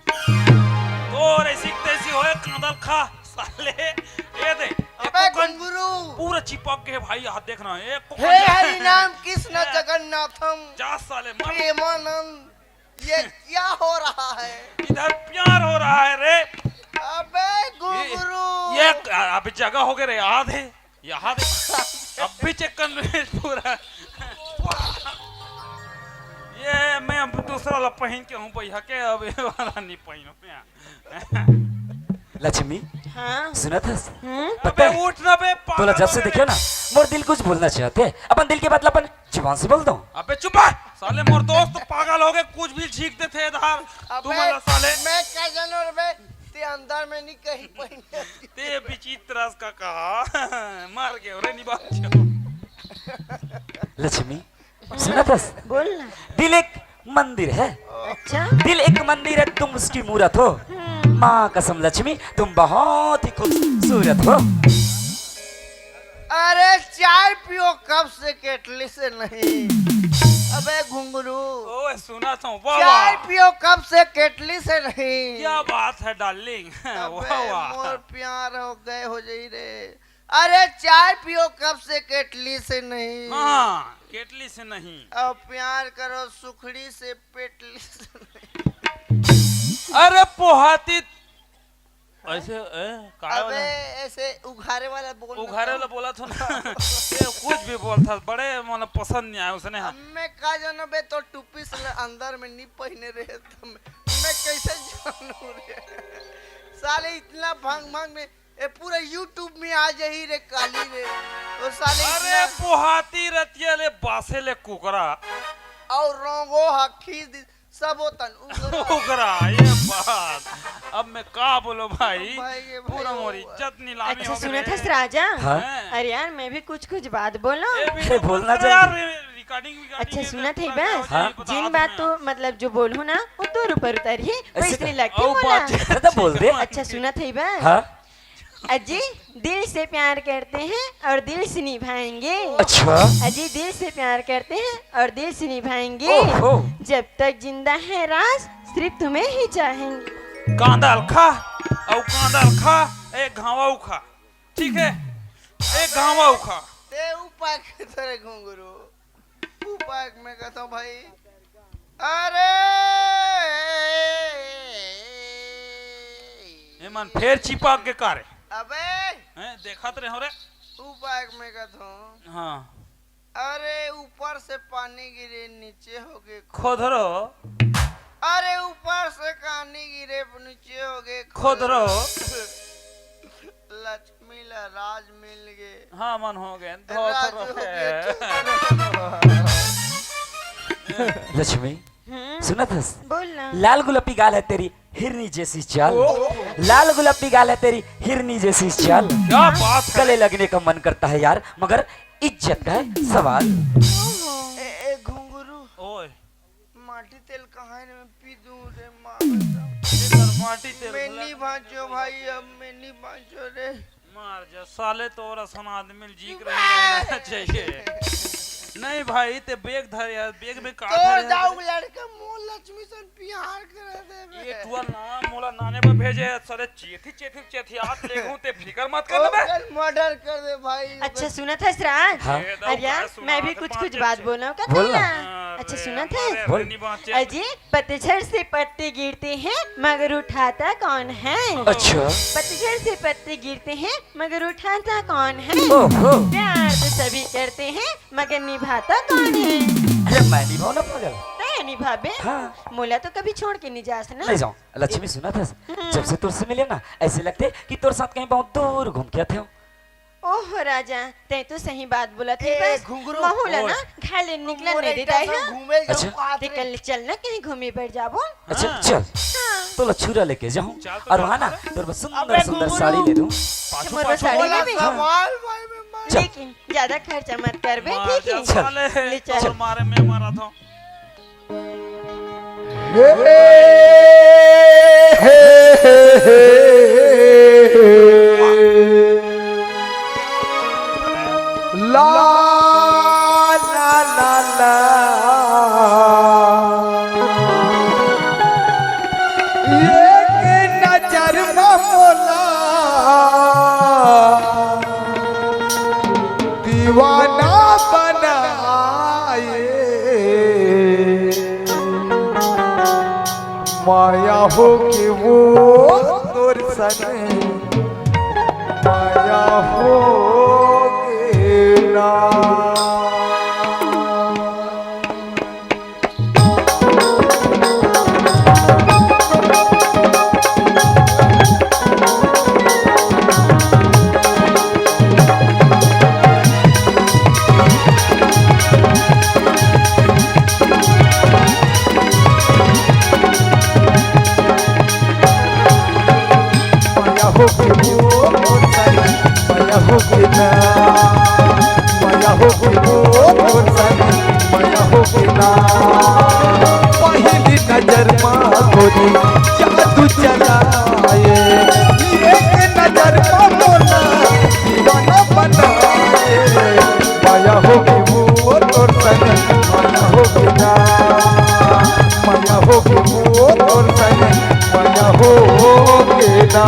और ऐसी तैसी होए कांदल खा साले ये दे अबे घुंगरू। पूरा चिपक के भाई हाथ देखना एक को हे हरि नाम कृष्ण जगन्नाथम जा साले मर प्रेमानंद। ये क्या हो रहा है? इधर प्यार हो रहा है रे। अबे घुंगरू। ये अभी जगह हो गए रे याद है याद है अब भी चेक कर ले पूरा। ये मैं अब दूसरा वाला पहन के हूँ भैया के अब ये वाला नहीं पहनूं मैं। लक्ष्मी हाँ सुना था अबे पता है उठ ना बे तोला जब से देखियो ना मोर दिल कुछ बोलना चाहते अपन दिल के बात ला अपन जुबान से बोल दो। अबे चुप है साले मोर दोस्त पागल हो गए कुछ भी छींकते थे इधर तू अबे मला साले मैं क्या जानूं रे? ते अंदर में नहीं कहीं पहने। ते विचित्र का कहा मार के रे निभा लक्ष्मी सुना था बोल ना दिल एक मंदिर है अच्छा दिल एक मंदिर है तुम उसकी मूरत हो माँ कसम लक्ष्मी तुम बहुत ही खूबसूरत हो। अरे चाय पियो कब से केटली से नहीं। अबे घुंगरू। ओए सुना था वाह चाय वाह पियो कब से केटली से नहीं। क्या बात है डार्लिंग अबे वाह वाह मोर प्यार हो गए हो जाई रे। अरे चाय पियो कब से केटली से नहीं। हाँ केटली से नहीं अब प्यार करो सुखड़ी से पेटली से नहीं। अरे पोहाती ऐसे काय अबे वाला ऐसे उघारे वाला बोल उघारे वाला बोला था ना ये कुछ भी बोलता बड़े मतलब पसंद नहीं आया उसने मैं का जानो बे तो टूपी से अंदर में नहीं पहने रहे तो मैं कैसे जानू रे साले इतना भांग भांग में ये पूरा YouTube में आ जाही रे काली रे और साले अरे पोहाती रतिया ले बासे ले कुकरा और रंगो हखी सब होतन कुकरा ये बात अब मैं का बोलो भाई भाई, ये भाई, पूरा वो- मोरी इज्जत नीलामी अच्छा हो सुना गई था राजा हाँ? अरे यार मैं भी कुछ बात बोलो अरे बोलना यार चाहिए। रिकॉर्डिंग अच्छा सुना थी पूरा बस हाँ? जिन बात तो मतलब जो बोलूं ना वो तो ऊपर उतर ही ऐसे वैसे का- लगती ओ बोला बात अरे तो बोल दे। अच्छा सुना थी बस हाँ अजी दिल से प्यार करते हैं और दिल से निभाएंगे अच्छा अजी दिल से प्यार करते हैं और दिल से निभाएंगे ओहो। जब तक जिंदा है राज सिर्फ तुम्हें ही चाहेंगे कांदा खा और कांदा खा एक घावा खा ठीक है एक घावा खा ते उपाय के तरह घुंगरू उपाय में कहता हूँ भाई अरे ये मन फिर चिपक के कारे अबे हैं देखत रहे हो रे उपाय में कहता हूँ हाँ अरे ऊपर से पानी गिरे नीचे हो गए खोदरो अरे ऊपर से पानी गिरे नीचे हो गए खोदरो लक्ष्मी ला राज मिल गए हाँ मन हो गए राज हो धोतरो लक्ष्मी सुना था बोलना लाल गुलाबी गाल है तेरी हिरनी जैसी चाल लाल गुलाबी गाल है तेरी हिरनी जैसी चाल क्या बात है गले लगने का मन करता है यार मगर इज्जत का है सवाल ए घुंगरू ओए माटी तेल कहाँ है मैं पी दूं रे माँ इधर माटी तेरे मैं भला- नहीं भांचो भाई अब मैं नहीं भांचो रे मार जा साले तो रसन आदमी जीक रहना चाहिए नहीं भाई ते बैग धर यार बैग में काट तो जाऊ लड़का मोल लक्ष्मी सन प्यार करा दे ये तुआ नाम मोला नाने पर भेजे साले चेथी आत लेगू ते फिकर मत कर बे मर्डर कर दे भाई अच्छा सुना था राज हाँ? अरे यार मैं भी कुछ बात बोला का बोलना। अच्छा सुना था बोल। अजी पतझड़ से पत्ते गिरते हैं मगर उठाता कौन है अच्छा पतझड़ से पत्ते गिरते हैं मगर उठाता कौन है ओहो प्यार तो सभी करते हैं मगर निभाता कौन है अरे मैं नहीं भावना पागल तय निभाबे हाँ। मोला तो कभी छोड़ के नहीं जा ना ले जाऊं लक्ष्मी सुना था जब से तुझसे मिले ना ऐसे लगते कि तोर साथ कहीं बहुत दूर घूम के आते हो ओह राजा तै तो सही बात बोला थे ए, बस घुंघरू। महूला ना घाले निकला नहीं देता है घूमे अच्छा। ते कल चलना कहीं घूमे बैठ जाबो अच्छा हाँ। चल तो लछूरा लेके जाऊं चल तो और जा वहाँ ना अरे। तोर अबे सुंदर सुंदर घुंघरू। साड़ी ले दूं पाछू मोर पाछू साड़ी बोला में भी सवाल भाई में मार चल। लेकिन ज्यादा खर्चा मत कर बे मार ठीक जा है साले ले चल। और मारे में मारा था ला ला ला ला एक नजर मोला दीवाना बनाए माया हो कि वो तोर सने माया हो गेला माया हो कि वो तोर सने माया हो गेला माया हो कि वो तोर सने माया हो गेला पहली नजर माँ गोरी जादू चलाए एक नजर माँ मोला दीवाना बनाए माया हो कि वो तोर सने माया हो गेला माया हो कि वो तोर सने माया हो गेला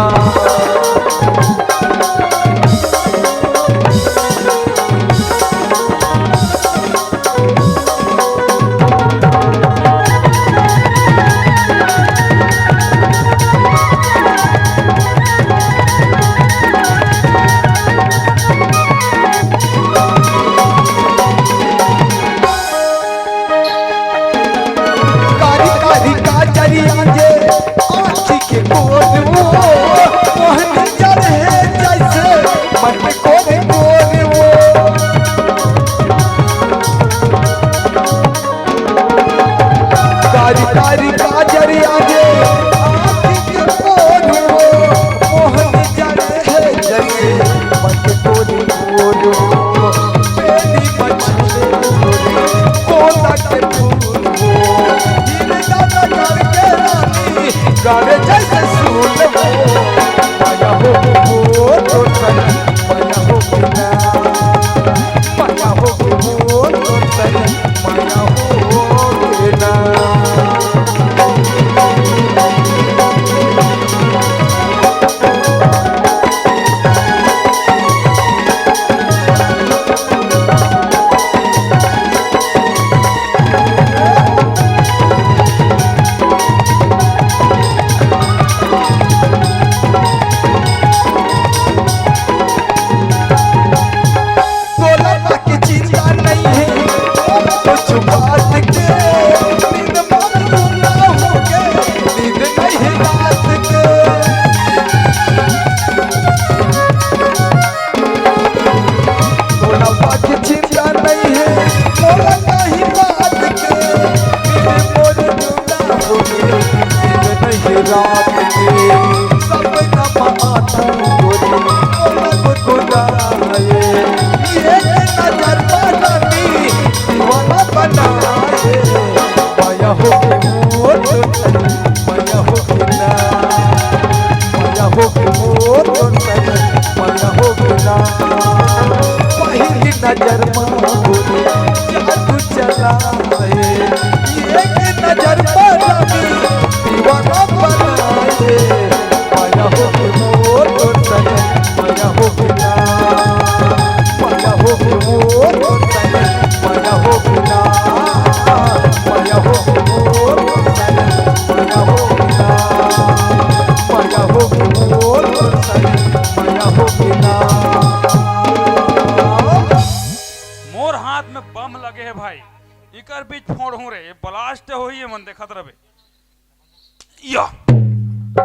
चिंता नहीं है मोरा कहीं बात के मेरे मोर जुड़ा हो दिन नहीं रात के सब नमा आठू गोरी मोरा गुनगुनाए ये नजर बनानी दीवाना बनाए माया हो के मोर माया हो के ना माया हो के मोर माया हो के ना पहली नजर मांगोरी जादू चलाए ये नजर बनानी दीवाना बनाए माया हो के मोर माया हो के ना माया हो के मोर माया हो के ना माया हो के मोर माया हो के ना माया हो के मोर माया हो के ना मोर हाथ में बम लगे है भाई इकर बीच फोड़ हूं रे ब्लास्ट हो ही मन देखत रहे या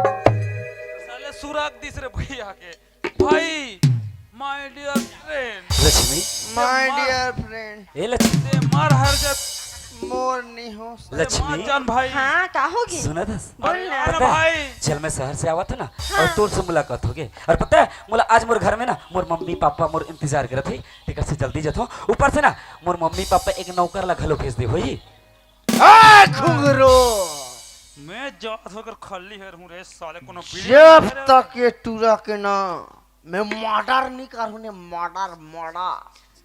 साले सुराग दिस रे भैया के भाई my dear friend Lakshmi my dear friend ए लक्ष्मी मार हर जग मोर नहीं हो लक्ष्मी जान भाई हाँ का होगी सुना था बोल ना अरे पता है, भाई चल मैं शहर से आवा था ना और तोर से मुलाकात हो गई और पता है मोला आज मोर घर में ना मोर मम्मी पापा मोर इंतजार करत थे टिकट से जल्दी जतो ऊपर से ना मोर मम्मी पापा एक नौकर ला घलो भेज दे होई घुंगरो मैं जात होकर खल्ली हेर हूं रे साले कोनो जब तक ये टूरा के ना मैं मर्डर नहीं करूँ ने मर्डर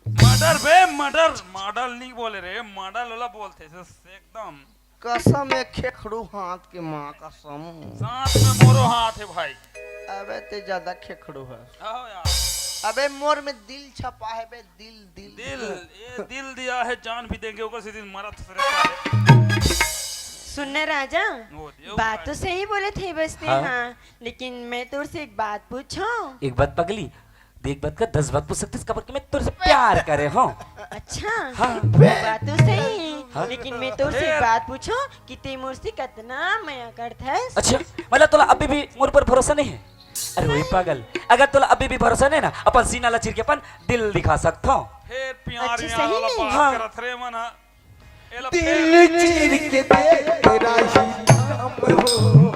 मर्डर बे मर्डर मॉडल नहीं बोले रे मॉडल वाला बोलते एकदम कसम है खेखड़ू हाथ के माँ कसम साथ में मोरो हाथ है भाई अबे ते ज्यादा खेखड़ू है आओ यार अबे मोर में दिल छपा है बे दिल दिल दिल ये दिल दिया है जान भी देंगे ऊपर से दिन मरा था सुनने राजा वो देव बात तो सही बोले थे बसते हाँ। हाँ लेकिन मैं तुझसे एक बात पूछूं एक बात पगली देख बात का 10 बात पूछ सकते इसका कि मैं तुझसे प्यार करे हूं अच्छा हाँ। वो बात तो सही हाँ। लेकिन मैं तुझसे एक बात पूछूं कि ते मुझसे कितना माया करता है अच्छा मतलब तोला अभी भी मोर पर भरोसा नहीं है अरे वही पागल अगर तोला अभी भी भरोसा नहीं ना अपन सीना ला चीर के अपन दिल दिखा सकता हूं फिर प्यार अच्छा, यार सही वाला में? बात हाँ। करत रे मना एला दिल चीर के दे तेरा ही नाम हो